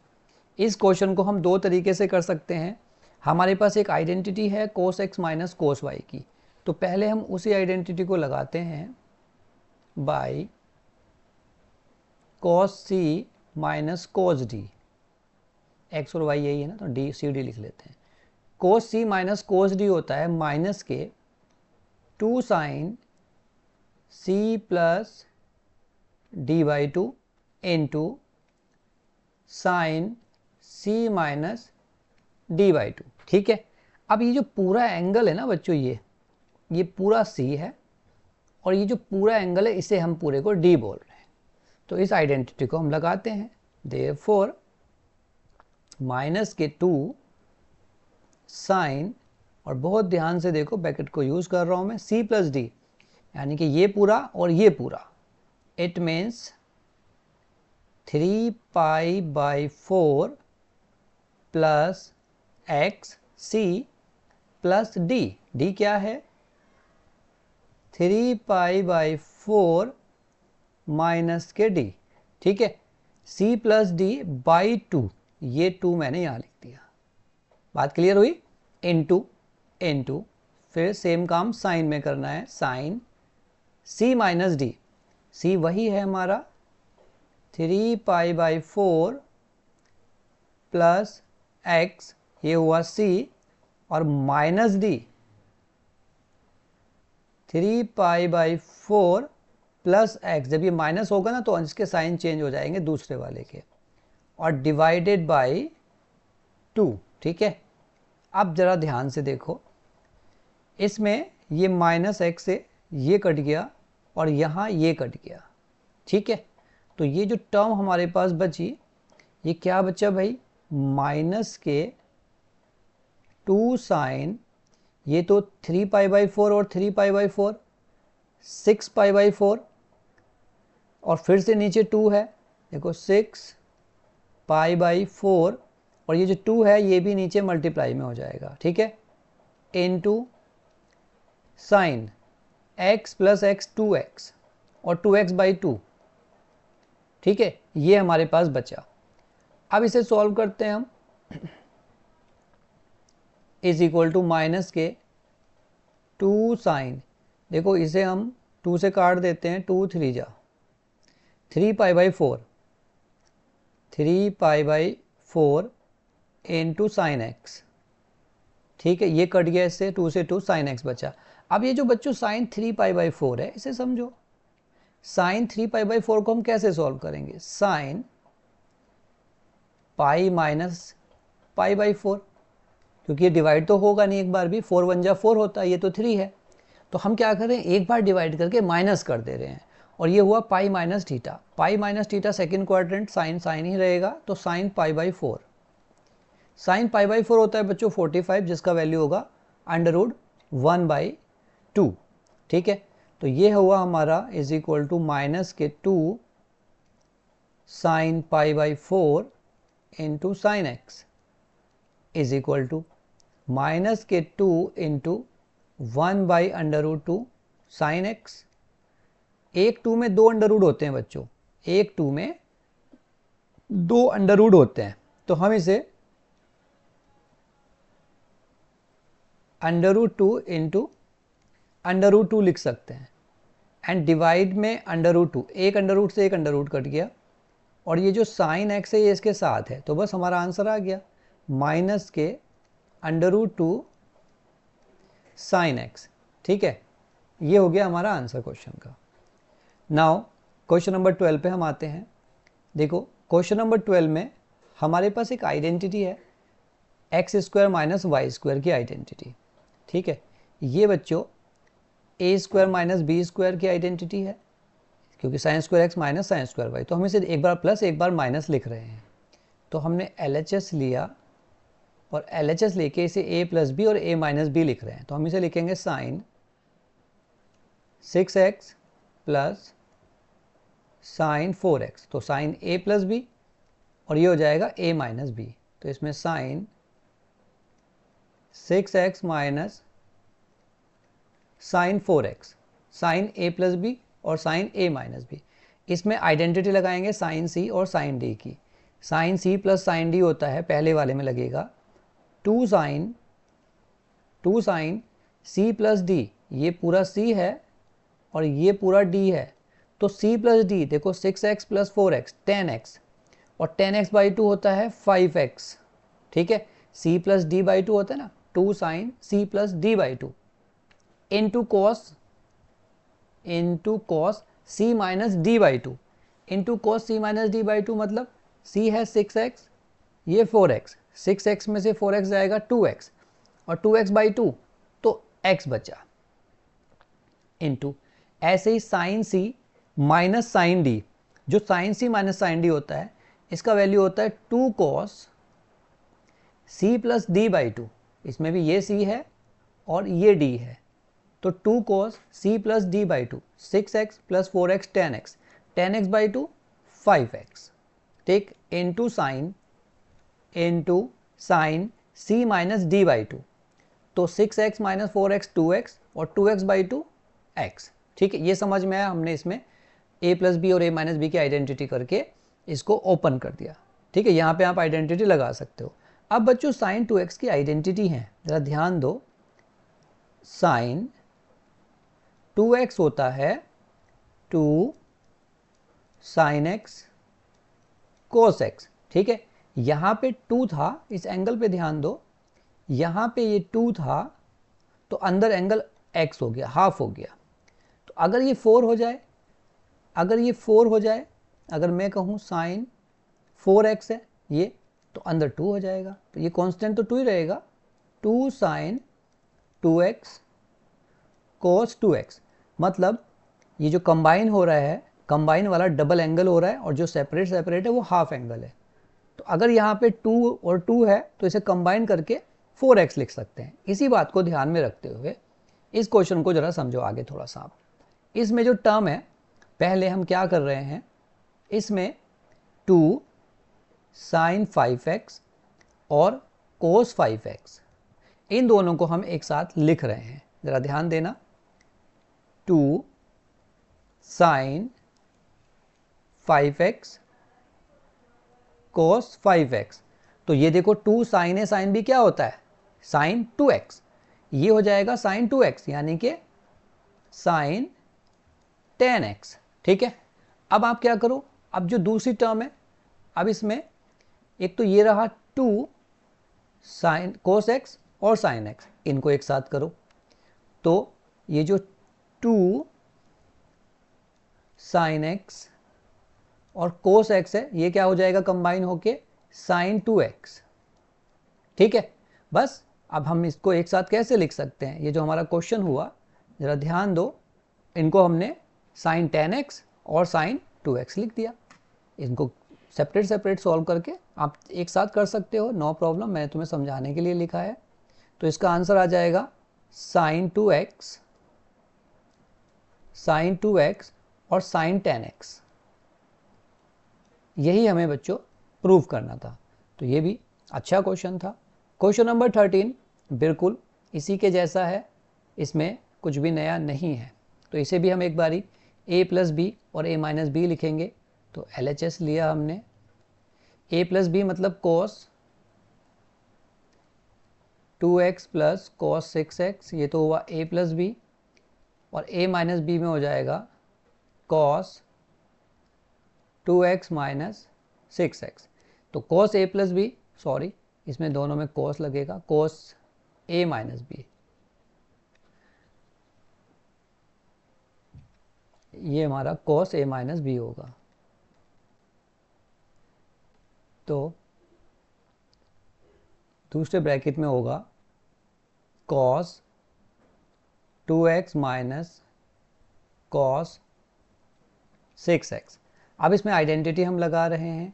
इस क्वेश्चन को हम दो तरीके से कर सकते हैं। हमारे पास एक आइडेंटिटी है cos x minus cos y की, तो पहले हम उसी आइडेंटिटी को लगाते हैं by cos c minus cos d. X और वाई यही है ना, तो डी सी डी लिख लेते हैं। कोस सी माइनस कोस डी होता है माइनस के 2 sine C plus D by 2 into sine C minus D by 2, ठीक है। अब ये जो पूरा एंगल है ना बच्चों, ये पूरा सी है, और ये जो पूरा एंगल है इसे हम पूरे को डी बोल रहे हैं। तो इस आइडेंटिटी को हम लगाते हैं। देयरफॉर माइनस के 2 साइन, और बहुत ध्यान से देखो ब्रैकेट को यूज़ कर रहा हूँ मैं, सी प्लस डी। यानी कि ये पूरा और ये पूरा, it means 3π/4 plus X C plus D. D क्या है? 3π/4 माइनस के डी, ठीक है। c प्लस डी बाई 2, ये 2 मैंने यहाँ लिख दिया। बात क्लियर हुई? इनटू फिर सेम काम साइन में करना है, sine c minus d. c वही है हमारा 3π/4 प्लस x, ये हुआ c, और माइनस डी 3π/4 प्लस एक्स। जब ये माइनस होगा ना तो इसके साइन चेंज हो जाएंगे दूसरे वाले के, और डिवाइडेड बाय 2, ठीक है। अब जरा ध्यान से देखो, इसमें ये माइनस एक्स से ये कट गया और यहाँ ये कट गया, ठीक है। तो ये जो टर्म हमारे पास बची, ये क्या बचा भाई? माइनस के 2 साइन, ये तो 3π/4 और 3π/4 6π/4, और फिर से नीचे 2 है, देखो 6π/4, और ये जो 2 है ये भी नीचे मल्टीप्लाई में हो जाएगा, ठीक है। Into sine x plus x 2x और 2x/2, ठीक है। ये हमारे पास बचा। अब इसे सॉल्व करते हैं हम। इज इक्वल टू माइनस के 2 साइन, देखो इसे हम 2 से काट देते हैं, 2 3 जा 3π/4, 3π/4 इंटू साइन एक्स, ठीक है। ये कट गया इससे, 2 से 2 साइन एक्स बचा। अब ये जो बच्चों साइन 3π/4 है, इसे समझो। साइन 3π/4 को हम कैसे सॉल्व करेंगे? साइन पाई माइनस π/4, क्योंकि ये डिवाइड तो होगा नहीं एक बार भी, 4 1 जा 4 होता है, ये तो 3 है। तो हम क्या करें, एक बार डिवाइड करके माइनस कर दे रहे हैं, और ये हुआ pi minus theta. Pi minus theta second quadrant, sine sine ही रहेगा, तो साइन π/4। साइन π/4 होता है बच्चों 45, जिसका वैल्यू होगा √1/2, ठीक है। तो ये हुआ हमारा इज इक्वल टू माइनस के 2 sine π/4 into sine X is equal to minus के 2 इंटू 1/√2 साइन एक्स। एक 2 में 2 अंडर रूट होते हैं बच्चों, एक 2 में 2 अंडर रूट होते हैं, तो हम इसे √2 इंटू √2 लिख सकते हैं, एंड डिवाइड में √2, एक अंडर रूट से एक अंडर रूट कट गया, और ये जो साइन एक्स है ये इसके साथ है, तो बस हमारा आंसर आ गया, माइनस के √2 साइन एक्स, ठीक है। ये हो गया हमारा आंसर क्वेश्चन का। नाउ क्वेश्चन नंबर 12 पे हम आते हैं। देखो क्वेश्चन नंबर 12 में हमारे पास एक आइडेंटिटी है, x² माइनस y² की आइडेंटिटी, ठीक है। ये बच्चों a² माइनस b² की आइडेंटिटी है, क्योंकि sin² x minus sin² y, तो हम इसे एक बार प्लस एक बार माइनस लिख रहे हैं। तो हमने LHS लिया, और LHS लेके इसे a प्लस बी और a माइनस बी लिख रहे हैं, तो हम इसे लिखेंगे sign 6x plus sign 4x, तो साइन a प्लस बी, और ये हो जाएगा a माइनस बी, तो इसमें sine 6x minus sine 4x, sine a plus b और साइन a माइनस बी। इसमें आइडेंटिटी लगाएंगे साइन c और साइन d की। Sine c plus sine d होता है, पहले वाले में लगेगा 2 साइन c प्लस d, ये पूरा c है और ये पूरा d है, तो c प्लस d देखो 6x प्लस 4x 10x, और 10x/2 होता है 5x, ठीक है। c प्लस d/2 होता है ना, 2 sine c plus d/2 into cos c minus d/2 into cos c minus d/2, मतलब c है 6x, ये 4x, 6x में से 4x जाएगा 2x, और 2x/2 तो x बचा, इंटू ऐसे ही sine c minus sine d, जो sine c minus sine d होता है इसका वैल्यू होता है 2 cos c प्लस d/2, इसमें भी ये c है और ये d है, तो 2 cos c plus D by to, 6x plus 4x 10x, 10x by two 5x, ठीक, into sine c minus D by two, तो 6x माइनस 4x 2x और 2x बाई टू x, ठीक है। ये समझ में आया, हमने इसमें a प्लस बी और a माइनस बी की आइडेंटिटी करके इसको ओपन कर दिया, ठीक है। यहाँ पे आप आइडेंटिटी लगा सकते हो। अब बच्चों साइन 2x की आइडेंटिटी है, ज़रा ध्यान दो, साइन 2x होता है 2 साइन x कोस x, ठीक है। यहाँ पे 2 था, इस एंगल पे ध्यान दो, यहाँ पे ये 2 था तो अंदर एंगल x हो गया, हाफ हो गया। तो अगर ये 4 हो जाए, अगर मैं कहूँ साइन 4x है ये, तो अंदर 2 हो जाएगा, तो ये कांस्टेंट तो 2 ही रहेगा, 2 साइन 2x कोस 2x। मतलब ये जो कंबाइन हो रहा है, कंबाइन वाला डबल एंगल हो रहा है, और जो सेपरेट है वो हाफ एंगल है। तो अगर यहाँ पे 2 और 2 है तो इसे कंबाइन करके 4x लिख सकते हैं। इसी बात को ध्यान में रखते हुए इस क्वेश्चन को जरा समझो आगे थोड़ा सा। इसमें जो टर्म है, पहले हम क्या कर रहे हैं, इसमें 2 साइन 5x और कोस 5x, इन दोनों को हम एक साथ लिख रहे हैं, ज़रा ध्यान देना। 2 साइन 5x कोस 5x, तो ये देखो 2 साइन ए साइन बी क्या होता है, साइन 2x, ये हो जाएगा साइन 2x, यानी कि साइन 10x, ठीक है। अब आप क्या करो, अब जो दूसरी टर्म है, अब इसमें एक तो ये रहा 2 साइन कोस x और साइन x, इनको एक साथ करो, तो ये जो 2 साइन x और कोस x है, ये क्या हो जाएगा कंबाइन होके साइन 2x, ठीक है। बस अब हम इसको एक साथ कैसे लिख सकते हैं, ये जो हमारा क्वेश्चन हुआ, ज़रा ध्यान दो, इनको हमने साइन 10x और साइन 2x लिख दिया। इनको सेपरेट सॉल्व करके आप एक साथ कर सकते हो, नो प्रॉब्लम, मैंने तुम्हें समझाने के लिए लिखा है। तो इसका आंसर आ जाएगा साइन 2x और साइन 10x। यही हमें बच्चों प्रूव करना था, तो ये भी अच्छा क्वेश्चन था। क्वेश्चन नंबर 13 बिल्कुल इसी के जैसा है, इसमें कुछ भी नया नहीं है, तो इसे भी हम एक बारी a प्लस बी और a माइनस बी लिखेंगे। तो LHS लिया हमने, a प्लस बी मतलब cos 2x plus cos 6x, ये तो हुआ a प्लस बी, और a माइनस बी में हो जाएगा cos 2x माइनस 6x। तो cos a plus b, sorry इसमें दोनों में cos लगेगा, cos a माइनस बी, ये हमारा cos a माइनस बी होगा। तो दूसरे ब्रैकेट में होगा cos 2x minus cos 6x। अब इसमें आइडेंटिटी हम लगा रहे हैं,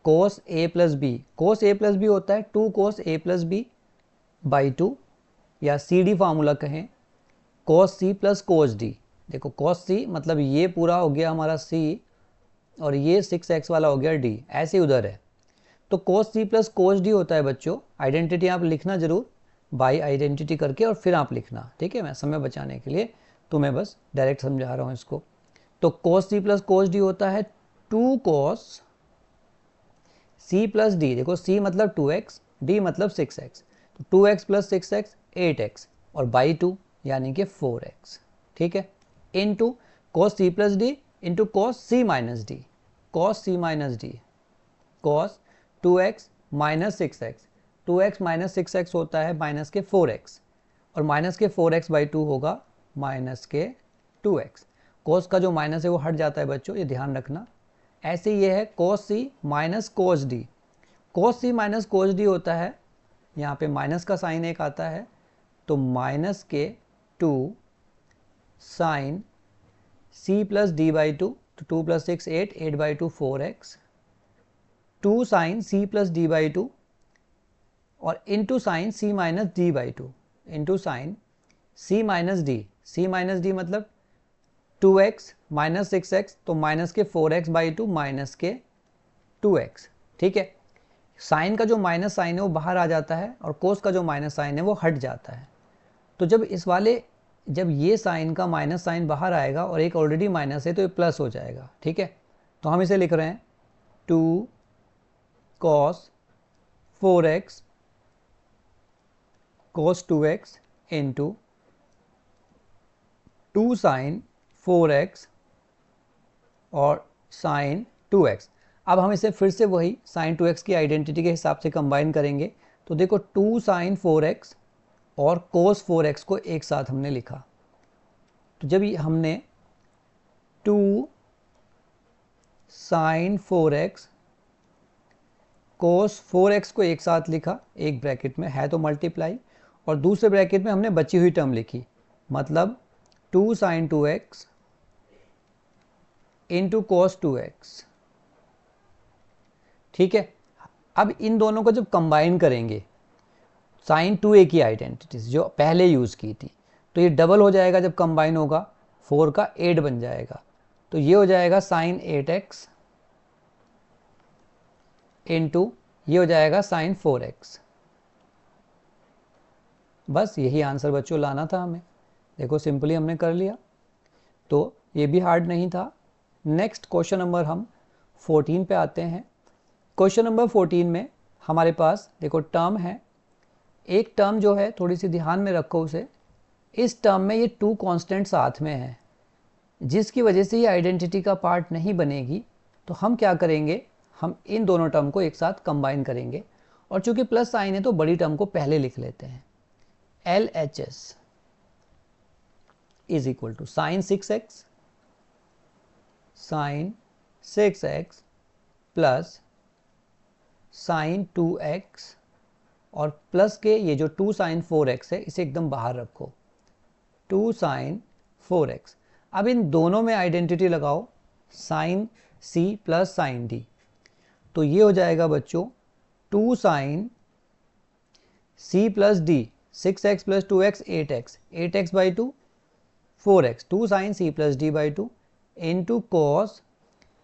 cos a plus b, cos a plus b होता है 2 cos a plus b by 2, या CD फार्मूला कहें cos c plus cos d। देखो cos c मतलब ये पूरा हो गया हमारा c, और ये 6x वाला हो गया d, ऐसे उधर है। तो cos c plus cos d होता है बच्चों, आइडेंटिटी आप लिखना जरूर, बाई आइडेंटिटी करके और फिर आप लिखना, ठीक है। मैं समय बचाने के लिए तुम्हें बस डायरेक्ट समझा रहा हूँ इसको। तो cos c plus cos d होता है 2 cos c प्लस d, देखो c मतलब 2x, d मतलब 6x, तो 2x प्लस 6x 8x, और बाई 2 यानी कि 4x, ठीक है, into cos c plus d into cos c minus D, cos c minus D, cos 2x minus 6x, 2x minus 6x होता है माइनस के 4x, और माइनस के 4x बाई 2 होगा माइनस के 2x। cos का जो माइनस है वो हट जाता है बच्चों, ये ध्यान रखना। ऐसे ये है cos c minus cos d, cos c minus cos d होता है, यहाँ पे माइनस का साइन एक आता है, तो माइनस के 2 sine c plus d by 2, तो 2 plus 6 8, 8 by 2 4x, 2 sine c plus d by 2, और into sine c minus d by 2, into sine c minus d, c minus d मतलब 2x माइनस 6x, तो माइनस के 4x/2 माइनस के 2x, ठीक है। साइन का जो माइनस साइन है वो बाहर आ जाता है और कोस का जो माइनस साइन है वो हट जाता है। तो जब ये साइन का माइनस साइन बाहर आएगा और एक ऑलरेडी माइनस है तो ये प्लस हो जाएगा, ठीक है। तो हम इसे लिख रहे हैं 2 cos 4x cos 2x into 2 sin 4x और sin 2x। अब हम इसे फिर से वही sin 2x की आइडेंटिटी के हिसाब से कंबाइन करेंगे। तो देखो 2 sin 4x और cos 4x को एक साथ हमने लिखा। तो जब हमने 2 sin 4x cos 4x को एक साथ लिखा, एक ब्रैकेट में है तो मल्टीप्लाई, और दूसरे ब्रैकेट में हमने बची हुई टर्म लिखी, मतलब 2 sin 2x into cos 2x, ठीक है। अब इन दोनों को जब कंबाइन करेंगे, sin 2a की आइडेंटिटीज जो पहले यूज़ की थी, तो ये डबल हो जाएगा जब कंबाइन होगा, 4 का 8 बन जाएगा। तो ये हो जाएगा sin 8x इंटू ये हो जाएगा sin 4x। बस यही आंसर बच्चों लाना था हमें। देखो सिंपली हमने कर लिया, तो ये भी हार्ड नहीं था। नेक्स्ट क्वेश्चन नंबर हम 14 पे आते हैं। क्वेश्चन नंबर 14 में हमारे पास देखो टर्म है, एक टर्म जो है थोड़ी सी ध्यान में रखो उसे। इस टर्म में ये 2 कांस्टेंट साथ में है, जिसकी वजह से ये आइडेंटिटी का पार्ट नहीं बनेगी। तो हम क्या करेंगे, हम इन दोनों टर्म को एक साथ कंबाइन करेंगे, और चूंकि प्लस साइन है तो बड़ी टर्म को पहले लिख लेते हैं। LHS is equal to sine 6x plus sine 2x, और प्लस के ये जो 2 sin 4x है इसे एकदम बाहर रखो, 2 sin 4x। अब इन दोनों में आइडेंटिटी लगाओ, sine c plus sine d। तो ये हो जाएगा बच्चों 2 sin c plus d, 6x plus 2x 8x, 8x/2 4x, 2 sin c plus d/2 into cos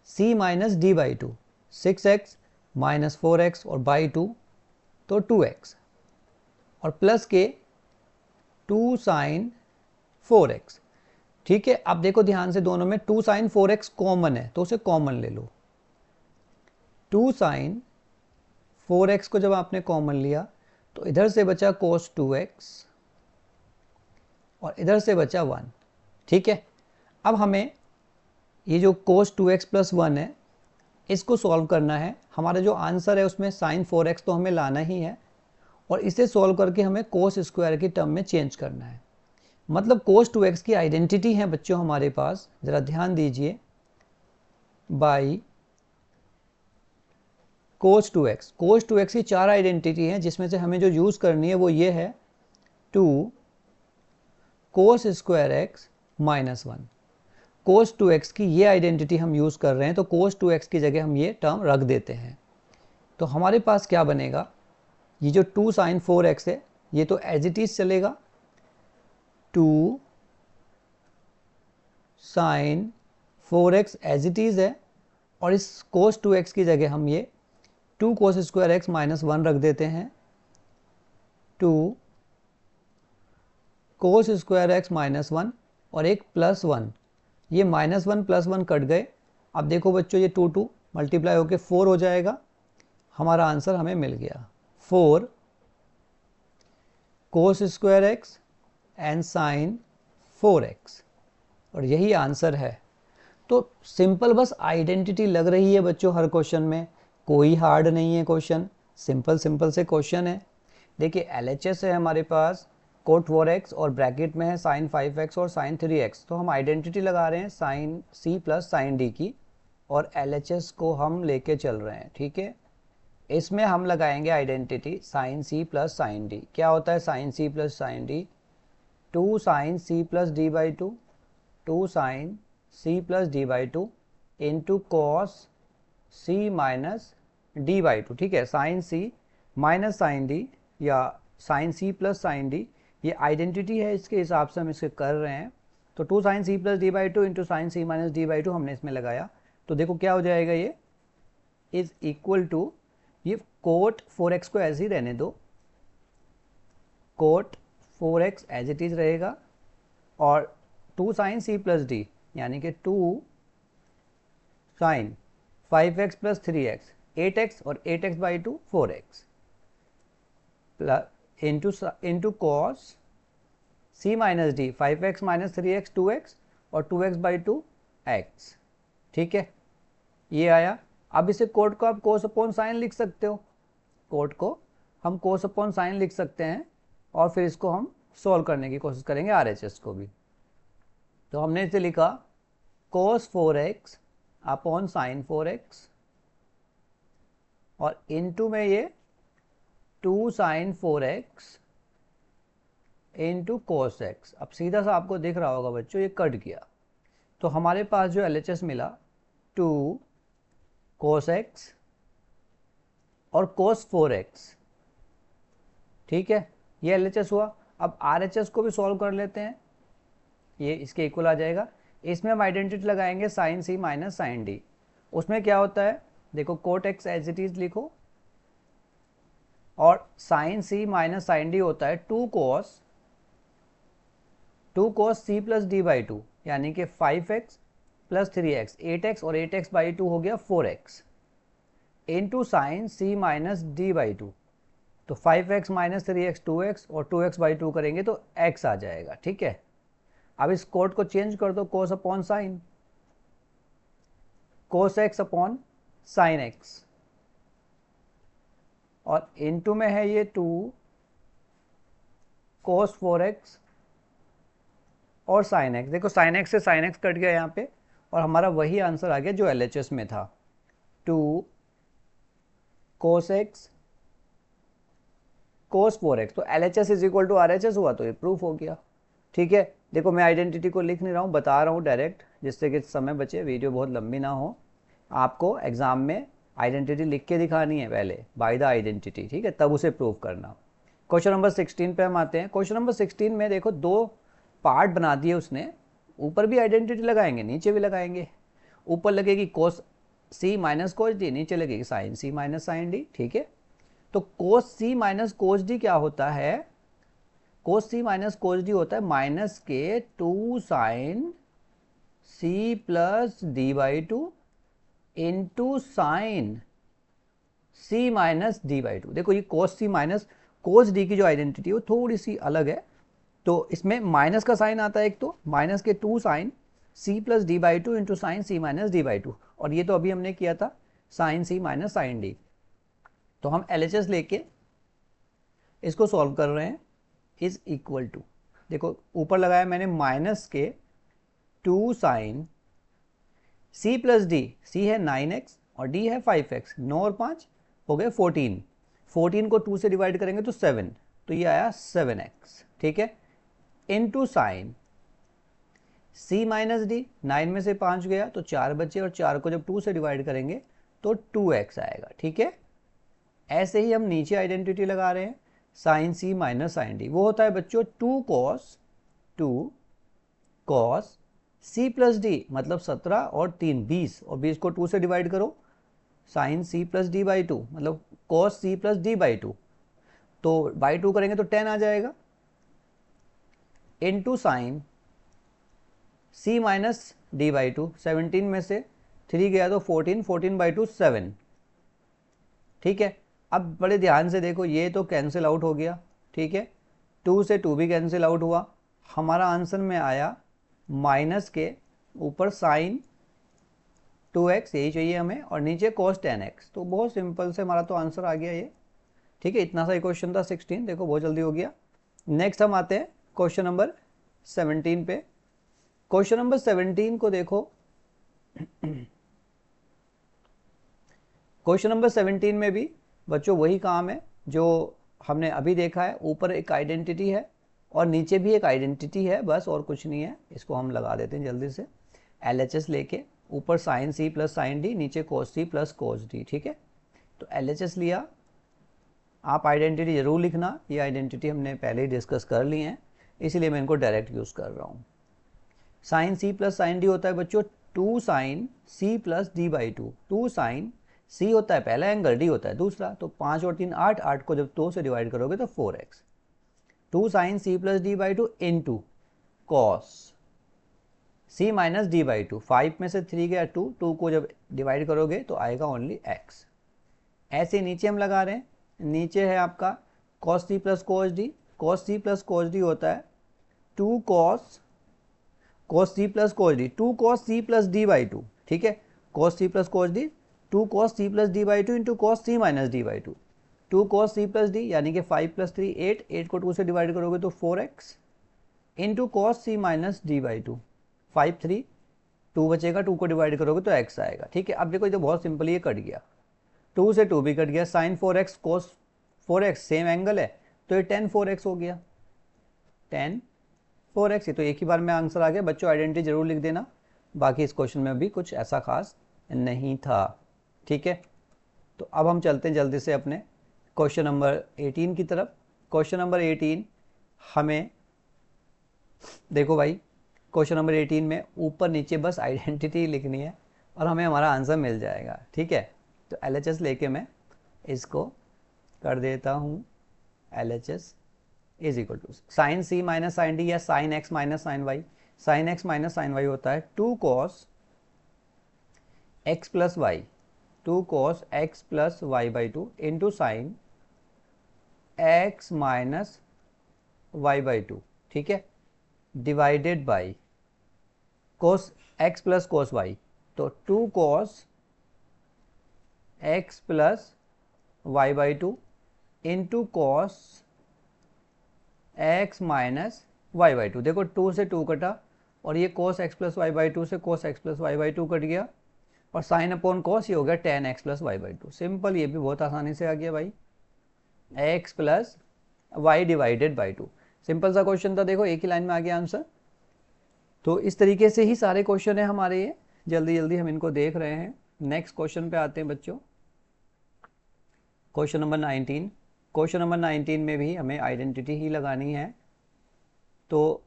c minus d/2, 6x minus 4x और by2 तो 2x, और प्लस के 2 sin 4x, ठीक है। अब देखो ध्यान से, दोनों में 2 sin 4x कॉमन है तो उसे कॉमन ले लो। 2 sin 4x को जब आपने कॉमन लिया तो इधर से बचा cos 2x और इधर से बचा 1, ठीक है। अब हमें ये जो cos 2x प्लस 1 है इसको सॉल्व करना है। हमारा जो आंसर है उसमें sin 4x तो हमें लाना ही है, और इसे सॉल्व करके हमें cos स्क्वायर की टर्म में चेंज करना है। मतलब cos 2x की आइडेंटिटी है बच्चों हमारे पास, ज़रा ध्यान दीजिए, by cos 2x। cos 2x की 4 आइडेंटिटी हैं, जिसमें से हमें जो यूज़ करनी है वो ये है 2 cos square x minus 1। cos 2x की ये आइडेंटिटी हम यूज़ कर रहे हैं, तो cos 2x की जगह हम ये टर्म रख देते हैं। तो हमारे पास क्या बनेगा, ये जो 2 sin 4x है ये तो एज इट इज़ चलेगा, 2 sin 4x as it is है, और इस cos 2x की जगह हम ये 2 cos स्क्वायर x माइनस 1 रख देते हैं, 2 cos स्क्वायर x माइनस 1 और एक प्लस 1, ये माइनस 1 प्लस 1 कट गए। अब देखो बच्चों ये 2 मल्टीप्लाई होकर 4 हो जाएगा। हमारा आंसर हमें मिल गया 4 cos square x and sine 4x, और यही आंसर है। तो सिंपल बस आइडेंटिटी लग रही है बच्चों हर क्वेश्चन में, कोई हार्ड नहीं है क्वेश्चन, सिंपल से क्वेश्चन है। देखिए LHS है हमारे पास cot 4x और ब्रैकेट में है sin 5x और sin 3x, तो हम आइडेंटिटी लगा रहे हैं sin c plus sin d की, और LHS को हम लेके चल रहे हैं, ठीक है। इसमें हम लगाएंगे identity sin c plus sin d। क्या होता है sin c plus sin d, 2 sin c plus d/2, 2 sin c plus d/2 into cos c minus d/2, ठीक है। sin c minus sin d या sin c plus sin d, ये आइडेंटिटी है, इसके हिसाब से हम इसे कर रहे हैं। तो 2 sin c plus D by two into sine C minus D by two हमने इसमें लगाया। तो देखो क्या हो जाएगा, ये इज इक्वल टू, ये कोट 4x को ऐसे ही रहने दो, coat 4x as it is रहेगा, और 2 sin c प्लस डी यानी कि 2 sin 5x plus 3x 8x और 8x by two 4x plus into cos c minus D 5x minus 3x 2x और 2x बाई टू x। ठीक है, ये आया। अब इसे कोट को आप कोस अपॉन साइन लिख सकते हो, कोट को हम कोस अपॉन साइन लिख सकते हैं, और फिर इसको हम सॉल्व करने की कोशिश करेंगे RHS को भी। तो हमने इसे लिखा cos 4x upon sine 4x, और इनटू में ये 2 sin 4x into cos x। अब सीधा सा आपको दिख रहा होगा बच्चों, ये कट गया, तो हमारे पास जो LHS मिला 2 cos x और cos 4x। ठीक है, ये LHS हुआ। अब RHS को भी सॉल्व कर लेते हैं, ये इसके इक्वल आ जाएगा। इसमें हम आइडेंटिटी लगाएंगे साइन सी माइनस साइन डी। उसमें क्या होता है, देखो cot x as it is लिखो, और साइन सी माइनस साइन डी होता है 2 cos c plus D by two, यानी कि 5x प्लस 3x 8x और 8x बाई टू हो गया 4x into sine C minus D by two. तो 5x माइनस 3x 2x और 2x बाई टू करेंगे तो x आ जाएगा। ठीक है, अब इस कोट को चेंज कर दो, कोस अपॉन साइन, कोस x अपॉन साइन x, और इनटू में है ये 2 cos 4x और साइन x। देखो साइन x से साइन x कट गया यहाँ पे, और हमारा वही आंसर आ गया जो LHS में था, 2 cos x cos 4x। तो LHS is equal to RHS हुआ, तो ये प्रूफ हो गया। ठीक है, देखो मैं आइडेंटिटी को लिख नहीं रहा हूँ, बता रहा हूँ डायरेक्ट, जिससे कि समय बचे, वीडियो बहुत लंबी ना हो। आपको एग्जाम में आइडेंटिटी लिख के दिखानी है पहले, बाय द आइडेंटिटी। ठीक है, तब उसे प्रूव करना। क्वेश्चन नंबर 16 पे हम आते हैं। क्वेश्चन नंबर 16 में देखो 2 पार्ट बना दिए उसने, ऊपर भी आइडेंटिटी लगाएंगे, नीचे भी लगाएंगे। ऊपर लगेगी कोस सी माइनस कोस डी, नीचे लगेगी साइन सी माइनस साइन डी। ठीक है, तो कोस सी माइनस कोस डी क्या होता है, कोस सी माइनस कोस डी होता है माइनस के 2 sine C plus D by two into sine C minus D by two. देखो ये कोस सी माइनस कोस डी की जो आइडेंटिटी है वो थोड़ी सी अलग है, तो इसमें माइनस का साइन आता है एक, तो माइनस के 2 sine C plus D by two into sine C minus D by two, और ये तो अभी हमने किया था साइन सी माइनस साइन डी। तो हम LHS लेके इसको सॉल्व कर रहे हैं, इज इक्वल टू, देखो ऊपर लगाया मैंने माइनस के 2 साइन सी प्लस डी, सी है 9x और डी है 5x, 9 और 5 हो गए 14, 14 को 2 से डिवाइड करेंगे तो 7, तो ये आया 7x। ठीक है, into sine c minus D, 9 में से 5 गया तो 4 बचे, और 4 को जब 2 से डिवाइड करेंगे तो 2x आएगा। ठीक है, ऐसे ही हम नीचे आइडेंटिटी लगा रहे हैं, sine c minus sine d, वो होता है बच्चों 2 cos c प्लस डी, मतलब 17 और 3 20, और 20 को 2 से डिवाइड करो, sine c plus D by two, मतलब cos c plus D by two, तो बाई टू करेंगे तो 10 आ जाएगा, into sine c minus D by two, 17 में से 3 गया तो 14, 14 बाई टू 7। ठीक है, अब बड़े ध्यान से देखो, ये तो कैंसिल आउट हो गया। ठीक है, 2 से 2 भी कैंसिल आउट हुआ, हमारा आंसर में आया माइनस के ऊपर साइन 2x, यही चाहिए हमें, और नीचे cos 10x। तो बहुत सिंपल से हमारा तो आंसर आ गया ये। ठीक है, इतना सा ही क्वेश्चन था 16, देखो बहुत जल्दी हो गया। नेक्स्ट हम आते हैं क्वेश्चन नंबर 17 पे। क्वेश्चन नंबर 17 को देखो, क्वेश्चन नंबर 17 में भी बच्चों वही काम है जो हमने अभी देखा है, ऊपर एक आइडेंटिटी है और नीचे भी एक आइडेंटिटी है, बस और कुछ नहीं है। इसको हम लगा देते हैं जल्दी से, LHS लेके, ऊपर sine c plus sine d, नीचे cos c plus cos d। ठीक है, तो LHS लिया, आप आइडेंटिटी ज़रूर लिखना, ये आइडेंटिटी हमने पहले ही डिस्कस कर ली है, इसीलिए मैं इनको डायरेक्ट यूज़ कर रहा हूँ। साइन सी प्लस साइन डी होता है बच्चों 2 sine C plus D by 2। 2 sine C होता है पहला एंगल, डी होता है दूसरा, तो 5 और 3 8, 8 को जब 2 से डिवाइड करोगे तो 4x। 2 sine C plus D by 2 into cos C minus D by 2। 5 में से 3 गया 2, 2 को जब डिवाइड करोगे तो आएगा ओनली x। ऐसे नीचे हम लगा रहे हैं, नीचे है आपका cos C plus cos D. Cos C plus cos D होता है 2 cos C plus cos D, 2 cos C plus D by 2। ठीक है, cos C plus cos D 2 cos C plus D by 2 into cos C minus D by 2। 2 cos C plus D यानी कि 5 प्लस 3 8, 8 को 2 से डिवाइड करोगे तो 4x into cos C minus D by 2। 5 3 2 बचेगा, 2 को डिवाइड करोगे तो x आएगा। ठीक है, अब देखो ये बहुत सिंपल, ये कट गया, 2 से 2 भी कट गया। साइन 4x कोस 4x सेम एंगल है तो ये tan 4x हो गया, tan 4x। ये तो एक ही बार में आंसर आ गया बच्चों, आइडेंटिटी जरूर लिख देना, बाकी इस क्वेश्चन में भी कुछ ऐसा खास नहीं था। ठीक है, तो अब हम चलते हैं जल्दी से अपने क्वेश्चन नंबर 18 की तरफ। क्वेश्चन नंबर 18 हमें देखो भाई, क्वेश्चन नंबर 18 में ऊपर नीचे बस आइडेंटिटी लिखनी है और हमें हमारा आंसर मिल जाएगा। ठीक है, तो LHS लेके मैं इसको कर देता हूँ। LHS is equal to sine C minus sine D या sine x minus sine y. Sine x minus sine y होता है 2 cos x plus y, 2 cos x plus y by 2 into sine x minus y by 2। ठीक है, divided by cos x plus cos y, तो 2 cos x plus y by 2 into cos x minus y by 2। देखो 2 से 2 कटा और ये cos x plus y by 2 से cos x plus y by 2 कट गया और साइन अपॉन कॉस ये हो गया tan x plus y by 2। Simple, ये भी बहुत आसानी से आ गया भाई, x plus y divided by 2। Simple सा क्वेश्चन था, देखो एक ही लाइन में आ गया आंसर। तो इस तरीके से ही सारे क्वेश्चन है हमारे, ये जल्दी जल्दी हम इनको देख रहे हैं। नेक्स्ट क्वेश्चन पे आते हैं बच्चों, क्वेश्चन नंबर 19। क्वेश्चन नंबर 19 में भी हमें आइडेंटिटी ही लगानी है, तो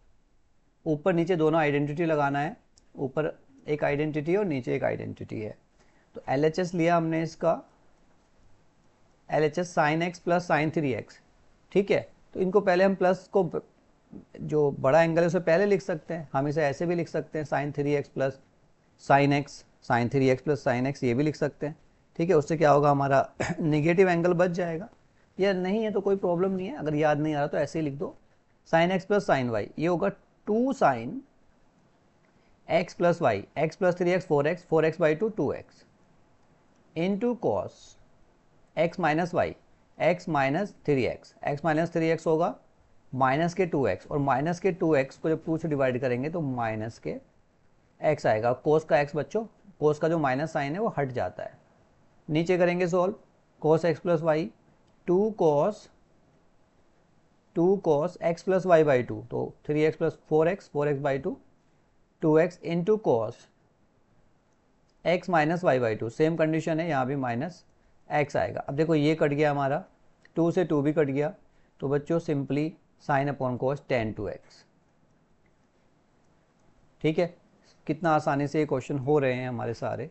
ऊपर नीचे दोनों आइडेंटिटी लगाना है, ऊपर एक आइडेंटिटी और नीचे एक आइडेंटिटी है। तो LHS लिया हमने इसका, LHS sign x plus sign 3x। ठीक है, तो इनको पहले हम प्लस को जो बड़ा एंगल है उसे पहले लिख सकते हैं, हम इसे ऐसे भी लिख सकते हैं sine 3x plus sine x, sine 3x plus sine x, ये भी लिख सकते हैं। ठीक है, उससे क्या होगा, हमारा निगेटिव एंगल बच जाएगा। या नहीं है तो कोई प्रॉब्लम नहीं है, अगर याद नहीं आ रहा तो ऐसे ही लिख दो, sine x plus sine y, ये होगा 2 sine x plus y, x plus 3x 4x, 4x by 2 2x into cos x minus y, x minus 3x, x minus 3x होगा माइनस के 2x, और माइनस के 2x को जब 2 से डिवाइड करेंगे तो माइनस के x आएगा। कोस का x बच्चों, कोस का जो माइनस साइन है वो हट जाता है। नीचे करेंगे solve, cos x plus y 2 cos x plus y by 2, तो 3x plus 4x, 4x by 2 2x into cos x minus y by 2। Same condition है, यहाँ भी माइनस x आएगा। अब देखो ये कट गया हमारा, 2 से 2 भी कट गया, तो बच्चों simply sine upon cos tan 2x। ठीक है, कितना आसानी से ये क्वेश्चन हो रहे हैं हमारे सारे।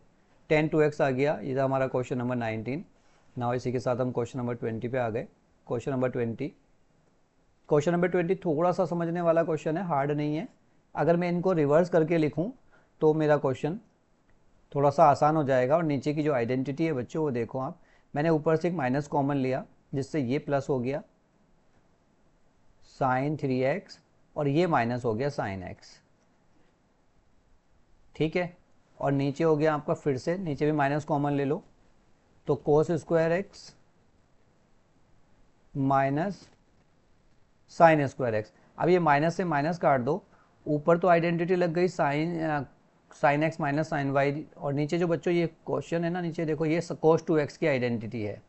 tan 2x आ गया, ये था हमारा क्वेश्चन नंबर 19। नाउ इसी के साथ हम क्वेश्चन नंबर 20 पे आ गए। क्वेश्चन नंबर 20, क्वेश्चन नंबर 20 थोड़ा सा समझने वाला क्वेश्चन है, हार्ड नहीं है। अगर मैं इनको रिवर्स करके लिखूं तो मेरा क्वेश्चन थोड़ा सा आसान हो जाएगा। और नीचे की जो आइडेंटिटी है बच्चों वो देखो आप, मैंने ऊपर से एक माइनस कॉमन लिया जिससे ये प्लस हो गया साइन 3x और ये माइनस हो गया साइन x। ठीक है, और नीचे हो गया आपका, फिर से नीचे भी माइनस कॉमन ले लो, तो कोस square x minus sign square x. अब ये माइनस से माइनस काट दो, ऊपर तो आइडेंटिटी लग गई sine x minus sine y, और नीचे जो बच्चों ये क्वेश्चन है ना, नीचे देखो ये कोस 2x की आइडेंटिटी है,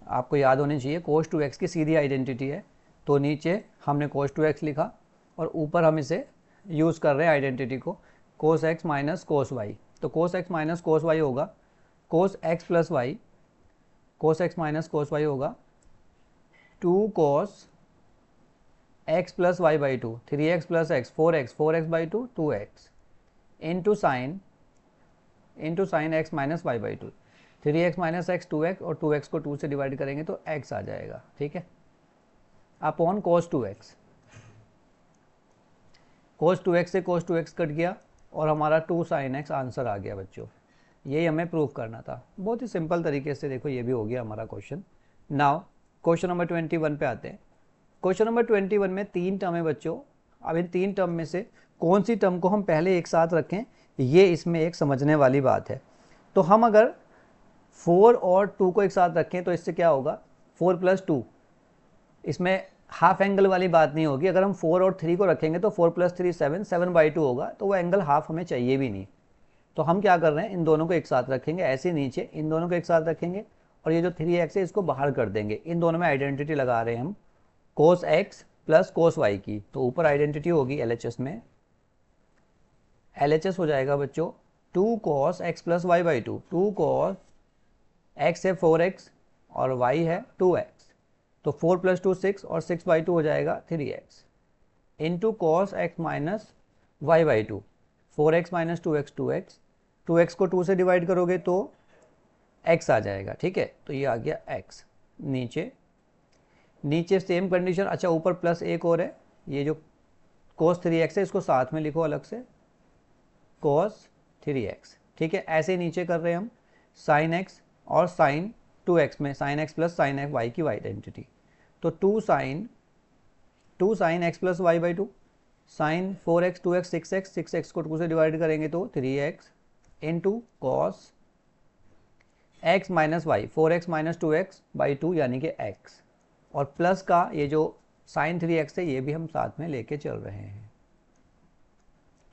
आपको याद होनी चाहिए, कोस 2x की सीधी आइडेंटिटी है। तो नीचे हमने कोस 2x लिखा और ऊपर हम इसे यूज़ कर रहे हैं आइडेंटिटी को, cos x minus cos y. तो cos x minus cos y होगा cos x plus y, cos x minus cos y होगा two cos x plus y by two, 3x plus x 4x by two 2x into sine x minus y by two, 3x minus x 2x और 2x को 2 से डिवाइड करेंगे तो x आ जाएगा, ठीक है, upon cos 2x। cos 2x से cos 2x कट गया और हमारा 2 sin x आंसर आ गया बच्चों। यही हमें प्रूव करना था, बहुत ही सिंपल तरीके से देखो ये भी हो गया हमारा क्वेश्चन। नाउ क्वेश्चन नंबर 21 पे आते हैं। क्वेश्चन नंबर 21 में 3 टर्म है बच्चों। अब इन 3 टर्म में से कौन सी टर्म को हम पहले एक साथ रखें, ये इसमें एक समझने वाली बात है। तो हम अगर 4 और 2 को एक साथ रखें तो इससे क्या होगा, 4 प्लस 2, इसमें हाफ एंगल वाली बात नहीं होगी। अगर हम 4 और 3 को रखेंगे तो 4 प्लस 3 7 बाई 2 होगा, तो वो एंगल हाफ हमें चाहिए भी नहीं। तो हम क्या कर रहे हैं, इन दोनों को एक साथ रखेंगे, ऐसे नीचे इन दोनों को एक साथ रखेंगे और ये जो 3x है इसको बाहर कर देंगे। इन दोनों में आइडेंटिटी लगा रहे हैं हम cos x plus cos y की, तो ऊपर आइडेंटिटी होगी LHS में, LHS हो जाएगा बच्चों 2 cos x plus y by two, 2 cos x है 4x और y है 2x, तो 4 प्लस 2 6 और 6 बाई 2 हो जाएगा 3x into cos x minus y by two, 4x minus 2x 2x को 2 से डिवाइड करोगे तो x आ जाएगा, ठीक है, तो ये आ गया x। नीचे सेम कंडीशन, अच्छा ऊपर प्लस एक और है, ये जो cos 3x है इसको साथ में लिखो अलग से, cos 3x, ठीक है। ऐसे नीचे कर रहे हैं हम sin x और sin 2x में sin x प्लस sin x y की आइडेंटिटी, तो 2 sin x plus y by two, sine 4x 2x 6x को 2 से डिवाइड करेंगे तो 3x into cos x minus y, 4x minus 2x by 2 यानी कि x, और प्लस का ये जो साइन 3x है ये भी हम साथ में लेके चल रहे हैं,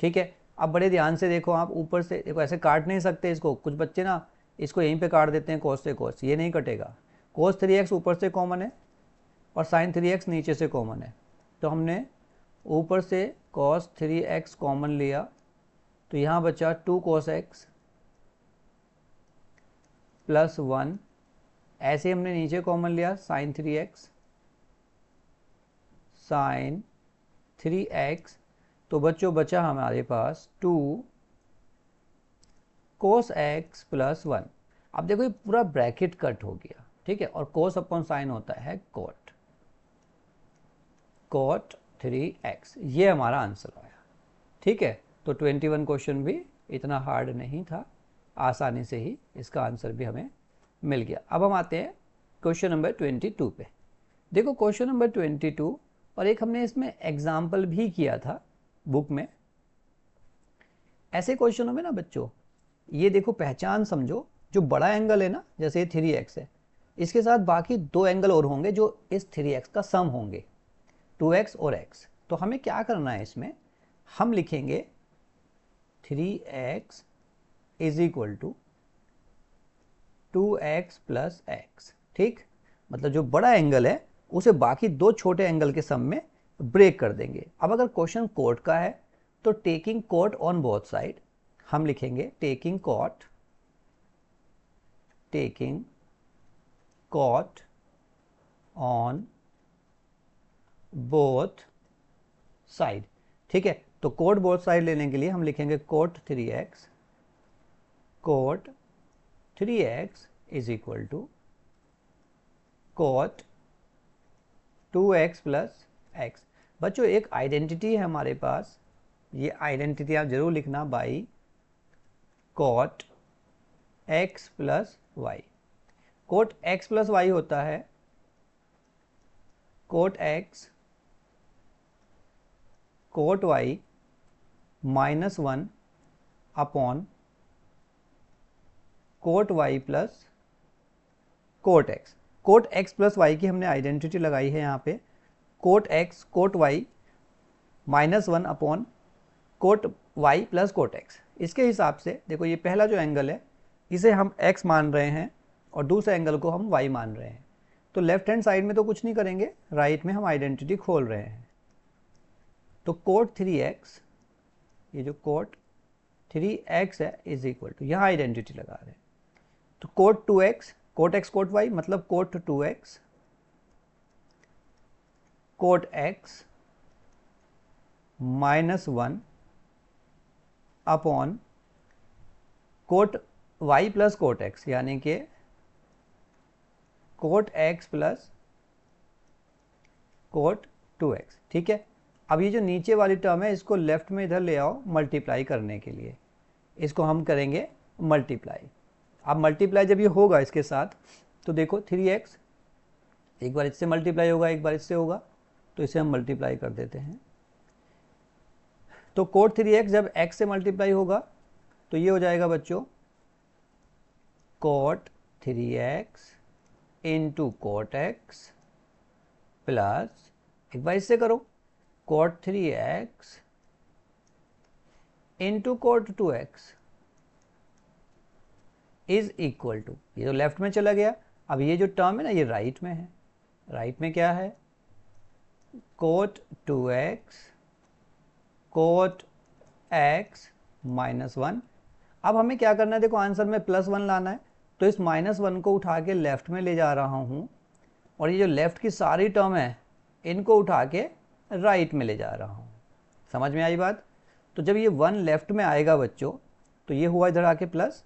ठीक है। अब बड़े ध्यान से देखो, आप ऊपर से देखो, ऐसे काट नहीं सकते इसको, कुछ बच्चे ना इसको यहीं पे काट देते हैं cos से cos, ये नहीं कटेगा। cos 3x ऊपर से कॉमन है और sin 3x नीचे से कॉमन है, तो हमने ऊपर से cos 3x कॉमन लिया, तो यहाँ बचा 2 cos x प्लस 1, ऐसे हमने नीचे कॉमन लिया sin 3x sin 3x, तो बच्चों बचा हमारे पास 2 cos x प्लस 1। अब देखो ये पूरा ब्रैकेट कट हो गया, ठीक है, और cos अपॉन साइन होता है cot 3x, ये हमारा आंसर आया, ठीक है। तो 21 क्वेश्चन भी इतना हार्ड नहीं था, आसानी से ही इसका आंसर भी हमें मिल गया। अब हम आते हैं क्वेश्चन नंबर 22 पे। देखो क्वेश्चन नंबर 22, और एक हमने इसमें एग्जाम्पल भी किया था बुक में। ऐसे क्वेश्चनों में ना बच्चों, ये देखो पहचान समझो, जो बड़ा एंगल है ना, जैसे ये 3x है, इसके साथ बाकी 2 एंगल और होंगे जो इस 3x का सम होंगे, 2x और x। तो हमें क्या करना है, इसमें हम लिखेंगे 3x is equal to 2x plus x, ठीक, मतलब जो बड़ा एंगल है उसे बाकी 2 छोटे एंगल के सम में ब्रेक कर देंगे। अब अगर क्वेश्चन कोट का है तो taking cot on both side, हम लिखेंगे taking cot on both side, ठीक है। तो कोट बोथ साइड लेने के लिए हम लिखेंगे cot 3x is equal to cot 2x plus x। बच्चों एक आइडेंटिटी है हमारे पास, ये आइडेंटिटी आप जरूर लिखना, by cot x plus y. Cot x plus y होता है cot x cot y minus 1 upon cot y plus cot x। Cot x plus y की हमने आइडेंटिटी लगाई है यहाँ पे, cot x cot y minus 1 upon cot y plus cot x। इसके हिसाब से देखो ये पहला जो एंगल है इसे हम x मान रहे हैं और दूसरे एंगल को हम y मान रहे हैं, तो लेफ्ट हैंड साइड में तो कुछ नहीं करेंगे, राइट में हम आइडेंटिटी खोल रहे हैं। तो कोट 3x, ये जो कोट 3x है इज इक्वल टू, यहाँ आइडेंटिटी लगा रहे हैं, तो cot 2x cot x cot y मतलब cot 2x cot x -1 upon cot y plus cot x, यानी कि coat x plus coat 2x। ठीक है, अब ये जो नीचे वाली टर्म है इसको लेफ्ट में इधर ले आओ मल्टीप्लाई करने के लिए, इसको हम करेंगे मल्टीप्लाई। अब मल्टीप्लाई जब ये होगा इसके साथ तो देखो 3x एक बार इससे मल्टीप्लाई होगा, एक बार इससे होगा, तो इसे हम मल्टीप्लाई कर देते हैं। तो कोट 3x जब x से मल्टीप्लाई होगा तो ये हो जाएगा बच्चों cot 3x into cot x plus, एक बार इससे करो, cot 3x into cot 2x is equal to, ये तो लेफ्ट में चला गया, अब ये जो टर्म है ना ये राइट में है। राइट में क्या है, कोट 2x कोट x -1। अब हमें क्या करना है, देखो आंसर में +1 लाना है, तो इस -1 को उठा के लेफ्ट में ले जा रहा हूँ, और ये जो लेफ्ट की सारी टर्म है इनको उठा के राइट में ले जा रहा हूँ। समझ में आई बात? तो जब ये 1 लेफ्ट में आएगा बच्चों तो ये हुआ इधर आके plus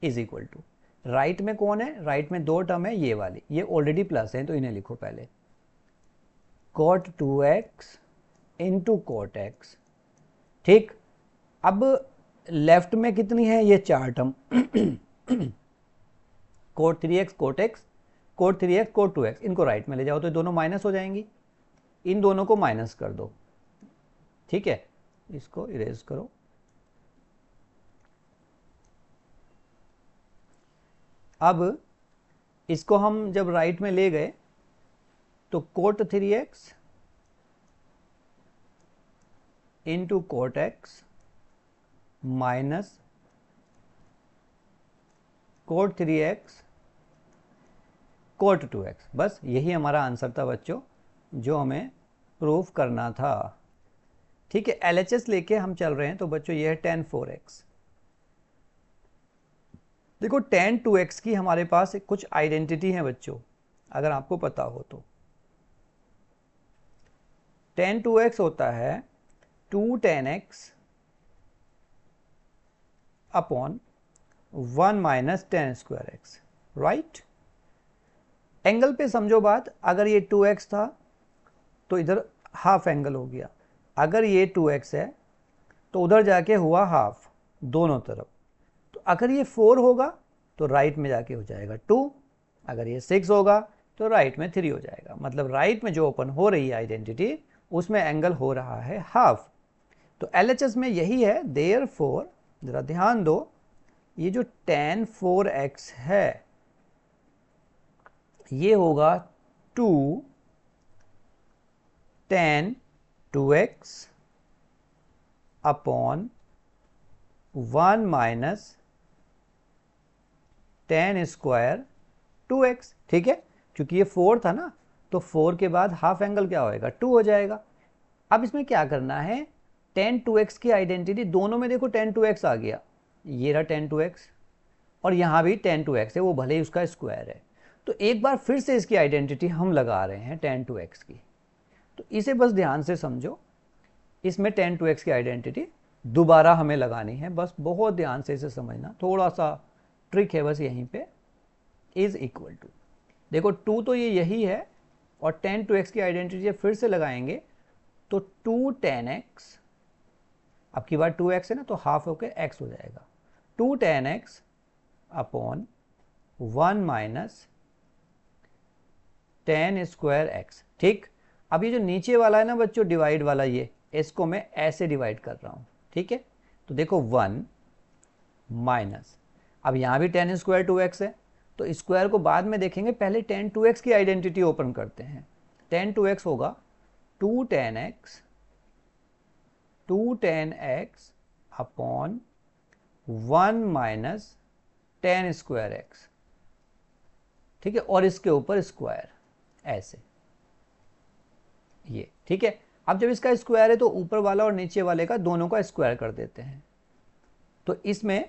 is equal to, right में कौन है, राइट में 2 टर्म है, ये वाली, ये ऑलरेडी प्लस है तो इन्हें लिखो पहले, coat 2x into cot x। ठीक, अब लेफ्ट में कितनी है, ये 4 term cot 3x cot x cot 3x cot 2x, इनको राइट में ले जाओ तो दोनों माइनस हो जाएंगी, इन दोनों को माइनस कर दो। ठीक है, इसको इरेज करो। अब इसको हम जब राइट में ले गए तो cot 3x into cot x minus cot 3x cot 2x, बस यही हमारा आंसर था बच्चों जो हमें प्रूफ करना था। ठीक है, LHS लेके हम चल रहे हैं, तो बच्चों ये है tan 4x। देखो tan 2x की हमारे पास कुछ आइडेंटिटी है बच्चों, अगर आपको पता हो तो। tan 2x होता है 2 tan x upon 1 minus tan square x, right. Angle पे समझो बात, अगर ये 2x था तो इधर हाफ एंगल हो गया, अगर ये 2x है तो उधर जाके हुआ हाफ दोनों तरफ, तो अगर ये 4 होगा तो राइट में जाके हो जाएगा 2, अगर ये 6 होगा तो राइट में 3 हो जाएगा। मतलब राइट में जो ओपन हो रही है आइडेंटिटी उसमें एंगल हो रहा है हाफ। तो LHS में यही है, देयरफॉर जरा ध्यान दो, ये जो tan 4x है ये होगा 2 tan 2x upon 1 minus tan square 2x। ठीक है, क्योंकि ये 4 था ना, तो 4 के बाद हाफ एंगल क्या होएगा, 2 हो जाएगा। अब इसमें क्या करना है, tan 2x की आइडेंटिटी दोनों में देखो tan 2x आ गया, ये रहा tan 2x और यहाँ भी tan 2x है, वो भले ही उसका स्क्वायर है, तो एक बार फिर से इसकी आइडेंटिटी हम लगा रहे हैं tan 2x की। तो इसे बस ध्यान से समझो, इसमें tan 2x की आइडेंटिटी दोबारा हमें लगानी है, बस बहुत ध्यान से इसे समझना, थोड़ा सा ट्रिक है बस यहीं पे। इज इक्वल टू, देखो 2 तो ये यही है और tan 2x की आइडेंटिटी फिर से लगाएंगे तो 2 tan x, अब की बार 2x है ना तो हाफ होकर x हो जाएगा, 2 tan x upon 1 minus tan square x। ठीक, अब ये जो नीचे वाला है ना बच्चों डिवाइड वाला, ये इसको मैं ऐसे डिवाइड कर रहा हूँ। ठीक है, तो देखो 1 माइनस, अब यहाँ भी tan स्क्वायर 2x है तो स्क्वायर को बाद में देखेंगे, पहले tan 2x की आइडेंटिटी ओपन करते हैं। tan 2x होगा 2 tan x upon 1 minus tan square x। ठीक है, और इसके ऊपर स्क्वायर ऐसे, ये ठीक है। अब जब इसका स्क्वायर है तो ऊपर वाला और नीचे वाले का दोनों का स्क्वायर कर देते हैं, तो इसमें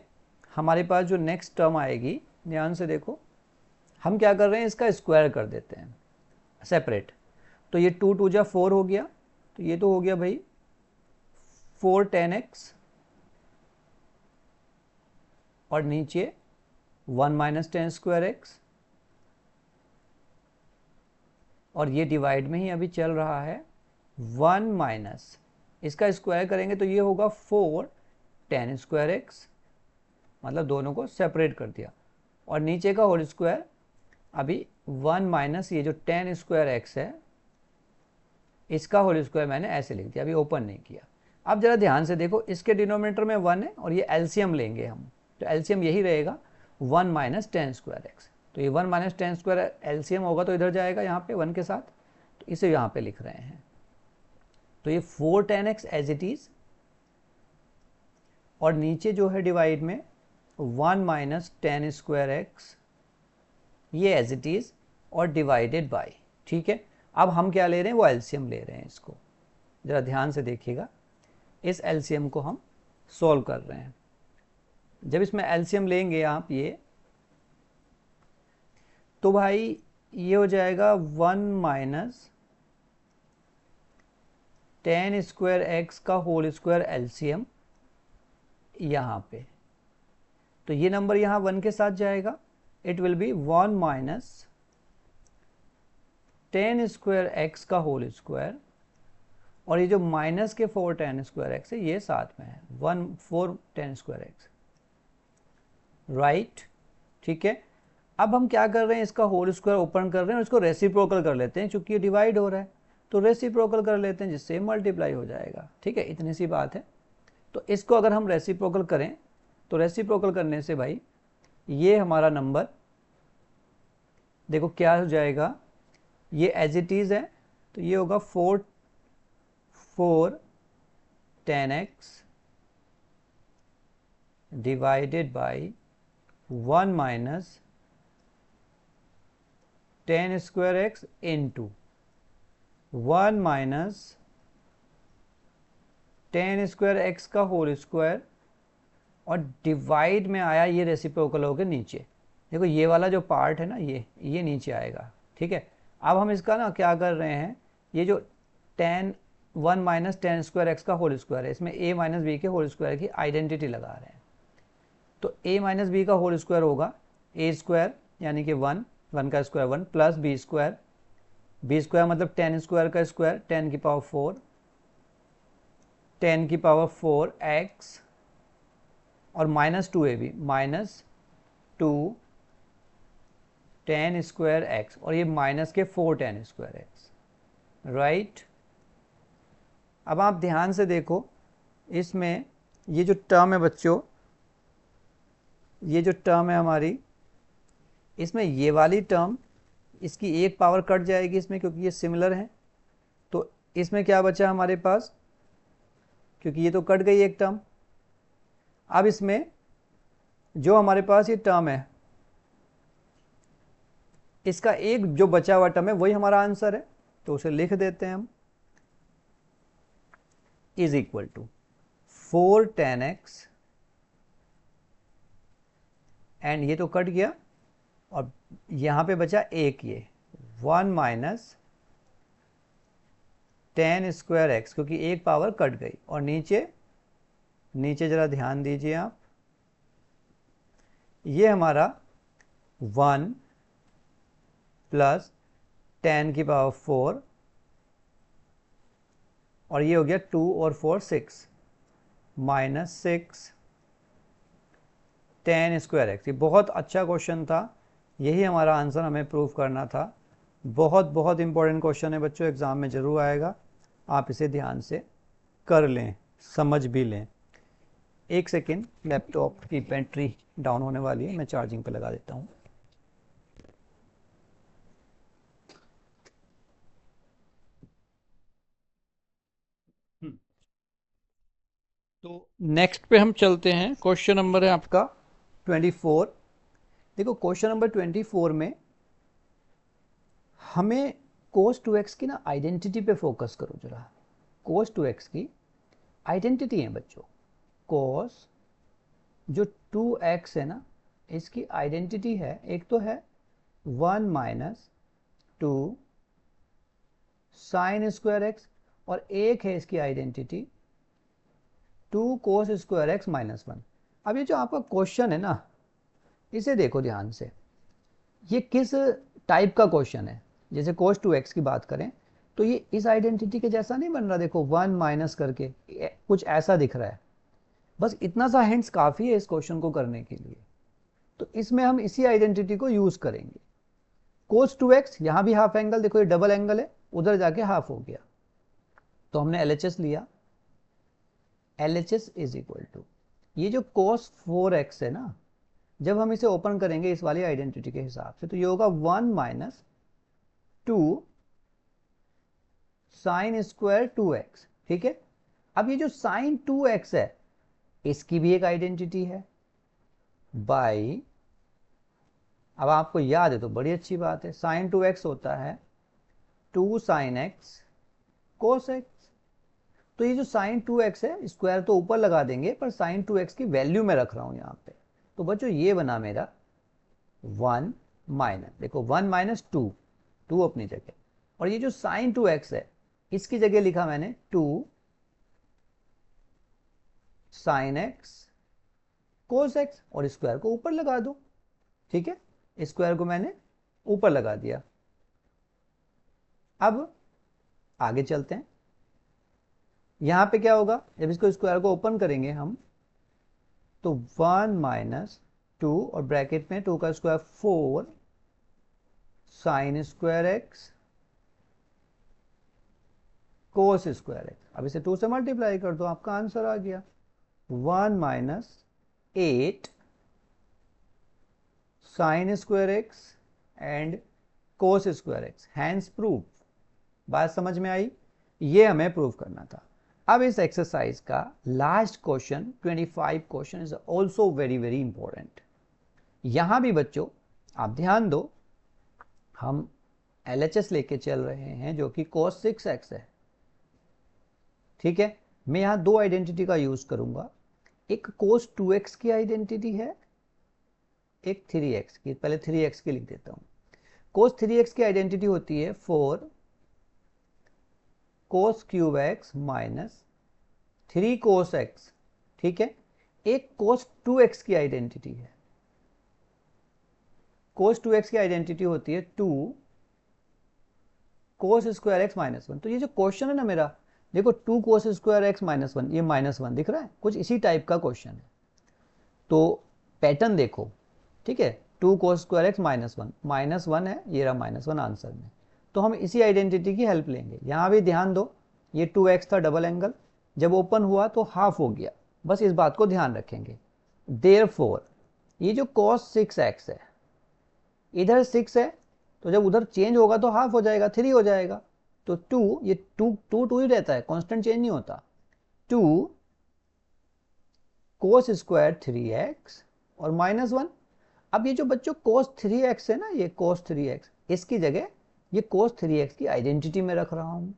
हमारे पास जो नेक्स्ट टर्म आएगी, ध्यान से देखो, हम क्या कर रहे हैं, इसका स्क्वायर कर देते हैं सेपरेट, तो ये 2 2 जा 4 हो गया, तो ये तो हो गया भाई 4 10x और नीचे 1 माइनस टेन स्क्वायर एक्स, और ये डिवाइड में ही अभी चल रहा है 1 माइनस, इसका स्क्वायर करेंगे तो ये होगा 4 10 स्क्वायर एक्स, मतलब दोनों को सेपरेट कर दिया, और नीचे का होल स्क्वायर अभी 1 माइनस ये जो 10 स्क्वायर एक्स है इसका होल स्क्वायर मैंने ऐसे लिख दिया, अभी ओपन नहीं किया। अब जरा ध्यान से देखो, इसके डिनोमिनेटर में 1 है और ये एलसीएम लेंगे हम, तो एलसीएम यही रहेगा 1 माइनस टेन स्क्वायर एक्स, तो ये 1 माइनस टेन स्क्वायर एलसीएम होगा तो इधर जाएगा यहाँ पे 1 के साथ, तो इसे यहाँ पे लिख रहे हैं, तो ये 4 10x एज इट इज, और नीचे जो है डिवाइड में 1 माइनस टेन स्क्वायर एक्स ये एज इट इज और डिवाइडेड बाय, ठीक है। अब हम क्या ले रहे हैं, वो एलसीएम ले रहे हैं, इसको जरा ध्यान से देखिएगा, इस एलसीएम को हम सॉल्व कर रहे हैं। जब इसमें एलसीएम लेंगे आप ये, तो भाई ये हो जाएगा 1 माइनस टेन स्क्वायर एक्स का होल स्क्वायर एलसीएम यहाँ पे, तो ये नंबर यहाँ 1 के साथ जाएगा, it will be 1 minus ten square x का होल स्क्वायर, और ये जो माइनस के 4 10 स्क्वायर एक्स है ये साथ में है 1 4 10 स्क्वायर एक्स, राइट, ठीक है। अब हम क्या कर रहे हैं, इसका होल स्क्वायर ओपन कर रहे हैं और इसको रेसिप्रोकल कर लेते हैं, चूंकि ये डिवाइड हो रहा है तो रेसिप्रोकल कर लेते हैं जिससे मल्टीप्लाई हो जाएगा, ठीक है, इतनी सी बात है। तो इसको अगर हम रेसिप्रोकल करें तो रेसिप्रोकल करने से भाई ये हमारा नंबर देखो क्या हो जाएगा, ये एज इट इज है तो ये होगा 4 10x divided by 1 minus ten square x into 1 minus ten square x का होल स्क्वायर, और डिवाइड में आया ये रेसिप्रोकल हो गया नीचे, देखो ये वाला जो पार्ट है ना ये नीचे आएगा, ठीक है। अब हम इसका ना क्या कर रहे हैं, ये जो 1 माइनस टेन स्क्वायर एक्स का होल स्क्वायर है, इसमें a माइनस बी के होल स्क्वायर की आइडेंटिटी लगा रहे हैं, तो a माइनस बी का होल स्क्वायर होगा a स्क्वायर यानी कि 1 का स्क्वायर 1 प्लस बी स्क्वायर मतलब 10 स्क्वायर का स्क्वायर 10 की पावर 4 10 की पावर 4 एक्स, और minus 2ab minus 2 10 square x, और ये माइनस के 4 10 स्क्वायर एक्स, राइट। अब आप ध्यान से देखो, इसमें ये जो टर्म है बच्चों, ये जो टर्म है हमारी, इसमें ये वाली टर्म इसकी एक पावर कट जाएगी इसमें, क्योंकि ये सिमिलर है, तो इसमें क्या बचा हमारे पास, क्योंकि ये तो कट गई एक टर्म। अब इसमें जो हमारे पास ये टर्म है, इसका एक जो बचा हुआ टर्म है वही हमारा आंसर है, तो उसे लिख देते हैं हम, is equal to 4 10x, and ये तो कट गया और यहां पे बचा एक, ये 1 माइनस टेन स्क्वायर एक्स, क्योंकि एक पावर कट गई, और नीचे जरा ध्यान दीजिए आप, ये हमारा 1 प्लस 10 की पावर 4, और ये हो गया 2 और 4 6 माइनस 6 10 स्क्वायर एक्स। ये बहुत अच्छा क्वेश्चन था, यही हमारा आंसर हमें प्रूव करना था। बहुत बहुत इंपॉर्टेंट क्वेश्चन है बच्चों, एग्ज़ाम में ज़रूर आएगा, आप इसे ध्यान से कर लें, समझ भी लें। एक सेकेंड, लैपटॉप की बैटरी डाउन होने वाली है, मैं चार्जिंग पे लगा देता हूँ। तो नेक्स्ट पे हम चलते हैं, क्वेश्चन नंबर है आपका 24। देखो क्वेश्चन नंबर 24 में हमें cos 2x की ना आइडेंटिटी पे फोकस करो जरा। cos 2x की आइडेंटिटी है बच्चों, cos जो 2x है ना इसकी आइडेंटिटी है, एक तो है 1 माइनस 2 साइन स्क्वायर एक्स, और एक है इसकी आइडेंटिटी 2 कोस स्क्वायर एक्स माइनस 1। अब ये जो आपका क्वेश्चन है ना, इसे देखो ध्यान से, ये किस टाइप का क्वेश्चन है। जैसे कोस 2x की बात करें तो ये इस आइडेंटिटी के जैसा नहीं बन रहा, देखो 1 माइनस करके कुछ ऐसा दिख रहा है। बस इतना सा हिंट्स काफ़ी है इस क्वेश्चन को करने के लिए। तो इसमें हम इसी आइडेंटिटी को यूज़ करेंगे। कोस 2x, यहाँ भी हाफ एंगल, देखो ये डबल एंगल है, उधर जाके हाफ हो गया, तो हमने LHS लिया। LHS इज इक्वल टू, ये जो कोस 4x है ना, जब हम इसे ओपन करेंगे इस वाली आइडेंटिटी के हिसाब से, तो ये होगा 1 माइनस 2 साइन स्क्वायर 2x। ठीक है, अब ये जो साइन 2x है इसकी भी एक आइडेंटिटी है बाई, अब आपको याद है तो बड़ी अच्छी बात है, साइन 2x होता है 2 साइन x कोस x। तो ये जो साइन 2x है, स्क्वायर तो ऊपर लगा देंगे, पर साइन 2x की वैल्यू में रख रहा हूं यहां पे। तो बच्चों ये बना मेरा 1 माइनस, देखो 1 माइनस 2 अपनी जगह, और ये जो साइन 2x है इसकी जगह लिखा मैंने 2 साइन x कोस x, और स्क्वायर को ऊपर लगा दो। ठीक है, स्क्वायर को मैंने ऊपर लगा दिया। अब आगे चलते हैं, यहां पे क्या होगा, जब इसको स्क्वायर को ओपन करेंगे हम, तो 1 माइनस 2 और ब्रैकेट में 2 का स्क्वायर 4 साइन स्क्वायर एक्स कोस स्क्वायर एक्स। अब इसे 2 से मल्टीप्लाई कर दो, आपका आंसर आ गया 1 minus 8 sine square x and cos square x, hence proof. बात समझ में आई? ये हमें प्रूव करना था। अब इस एक्सरसाइज का last question 25 question is also very very important. यहां भी बच्चों आप ध्यान दो, हम LHS लेके चल रहे हैं जो कि cos 6x है। ठीक है, मैं यहां दो आइडेंटिटी का यूज करूंगा, एक cos 2x की आइडेंटिटी है, एक 3x की। पहले 3x की लिख देता हूं। cos 3x की आइडेंटिटी होती है 4 cos cube x minus 3 cos x। ठीक है, एक cos 2x की आइडेंटिटी है, cos 2x की आइडेंटिटी होती है 2 cos स्क्वायर x माइनस 1। तो ये जो क्वेश्चन है ना मेरा, देखो 2 cos स्क्वायर x माइनस 1, ये माइनस 1 दिख रहा है, कुछ इसी टाइप का क्वेश्चन है। तो पैटर्न देखो, ठीक है, 2 cos square x minus 1, minus 1 है, ये रहा माइनस 1 आंसर में। तो हम इसी आइडेंटिटी की हेल्प लेंगे। यहां भी ध्यान दो, ये 2x था डबल एंगल, जब ओपन हुआ तो हाफ हो गया, बस इस बात को ध्यान रखेंगे। देयरफॉर ये जो cos 6x है, इधर 6 है, तो जब उधर चेंज होगा तो हाफ हो जाएगा, 3 हो जाएगा। तो 2, ये 2 ही रहता है, कांस्टेंट चेंज नहीं होता। 2 cos स्क्वायर 3x और माइनस 1। अब ये जो बच्चों cos 3x है ना, ये cos 3x, इसकी जगह ये cos 3x की आइडेंटिटी में रख रहा हूं,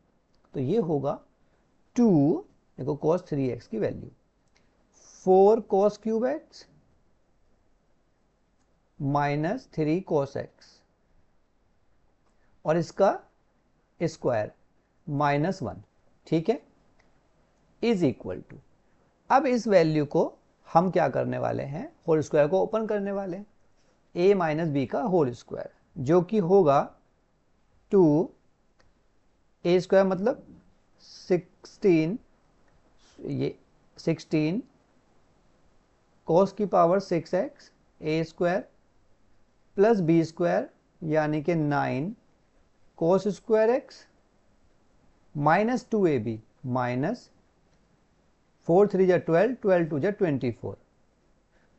तो ये होगा 2, देखो cos 3x की value 4 cos cube x minus 3 cos x, और इसका स्क्वायर माइनस 1। ठीक है, इज इक्वल टू, अब इस वैल्यू को हम क्या करने वाले हैं, होल स्क्वायर को ओपन करने वाले हैं, a माइनस बी का होल स्क्वायर, जो कि होगा 2 a स्क्वायर मतलब 16, ये 16 cos की power 6x a square plus B square यानी कि 9 cos square x minus 2ab minus 4 3 जा 12, 12 2 जा 24,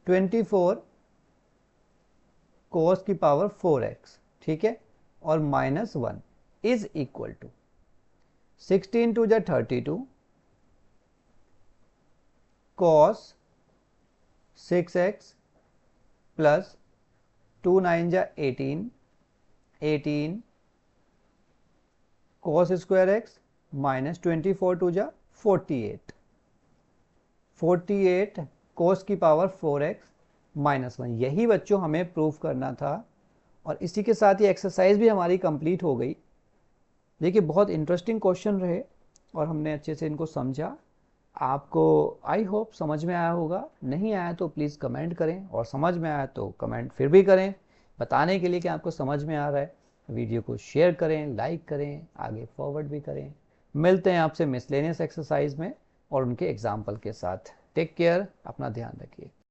24 cos की पावर 4x। ठीक है, और माइनस 1 इज इक्वल टू 16 2 जा 32 cos 6x प्लस 2 9 जा 18, 18 cos स्क्वायर x माइनस 24 2 जा 48, 48 cos की पावर 4x माइनस 1। यही बच्चों हमें प्रूफ करना था, और इसी के साथ ये एक्सरसाइज भी हमारी कंप्लीट हो गई। देखिए बहुत इंटरेस्टिंग क्वेश्चन रहे और हमने अच्छे से इनको समझा। आपको आई होप समझ में आया होगा। नहीं आया तो प्लीज़ कमेंट करें, और समझ में आया तो कमेंट फिर भी करें बताने के लिए कि आपको समझ में आ रहा है। वीडियो को शेयर करें, लाइक करें, आगे फॉरवर्ड भी करें। मिलते हैं आपसे मिसलेनियस एक्सरसाइज में और उनके एग्जाम्पल के साथ। टेक केयर, अपना ध्यान रखिए।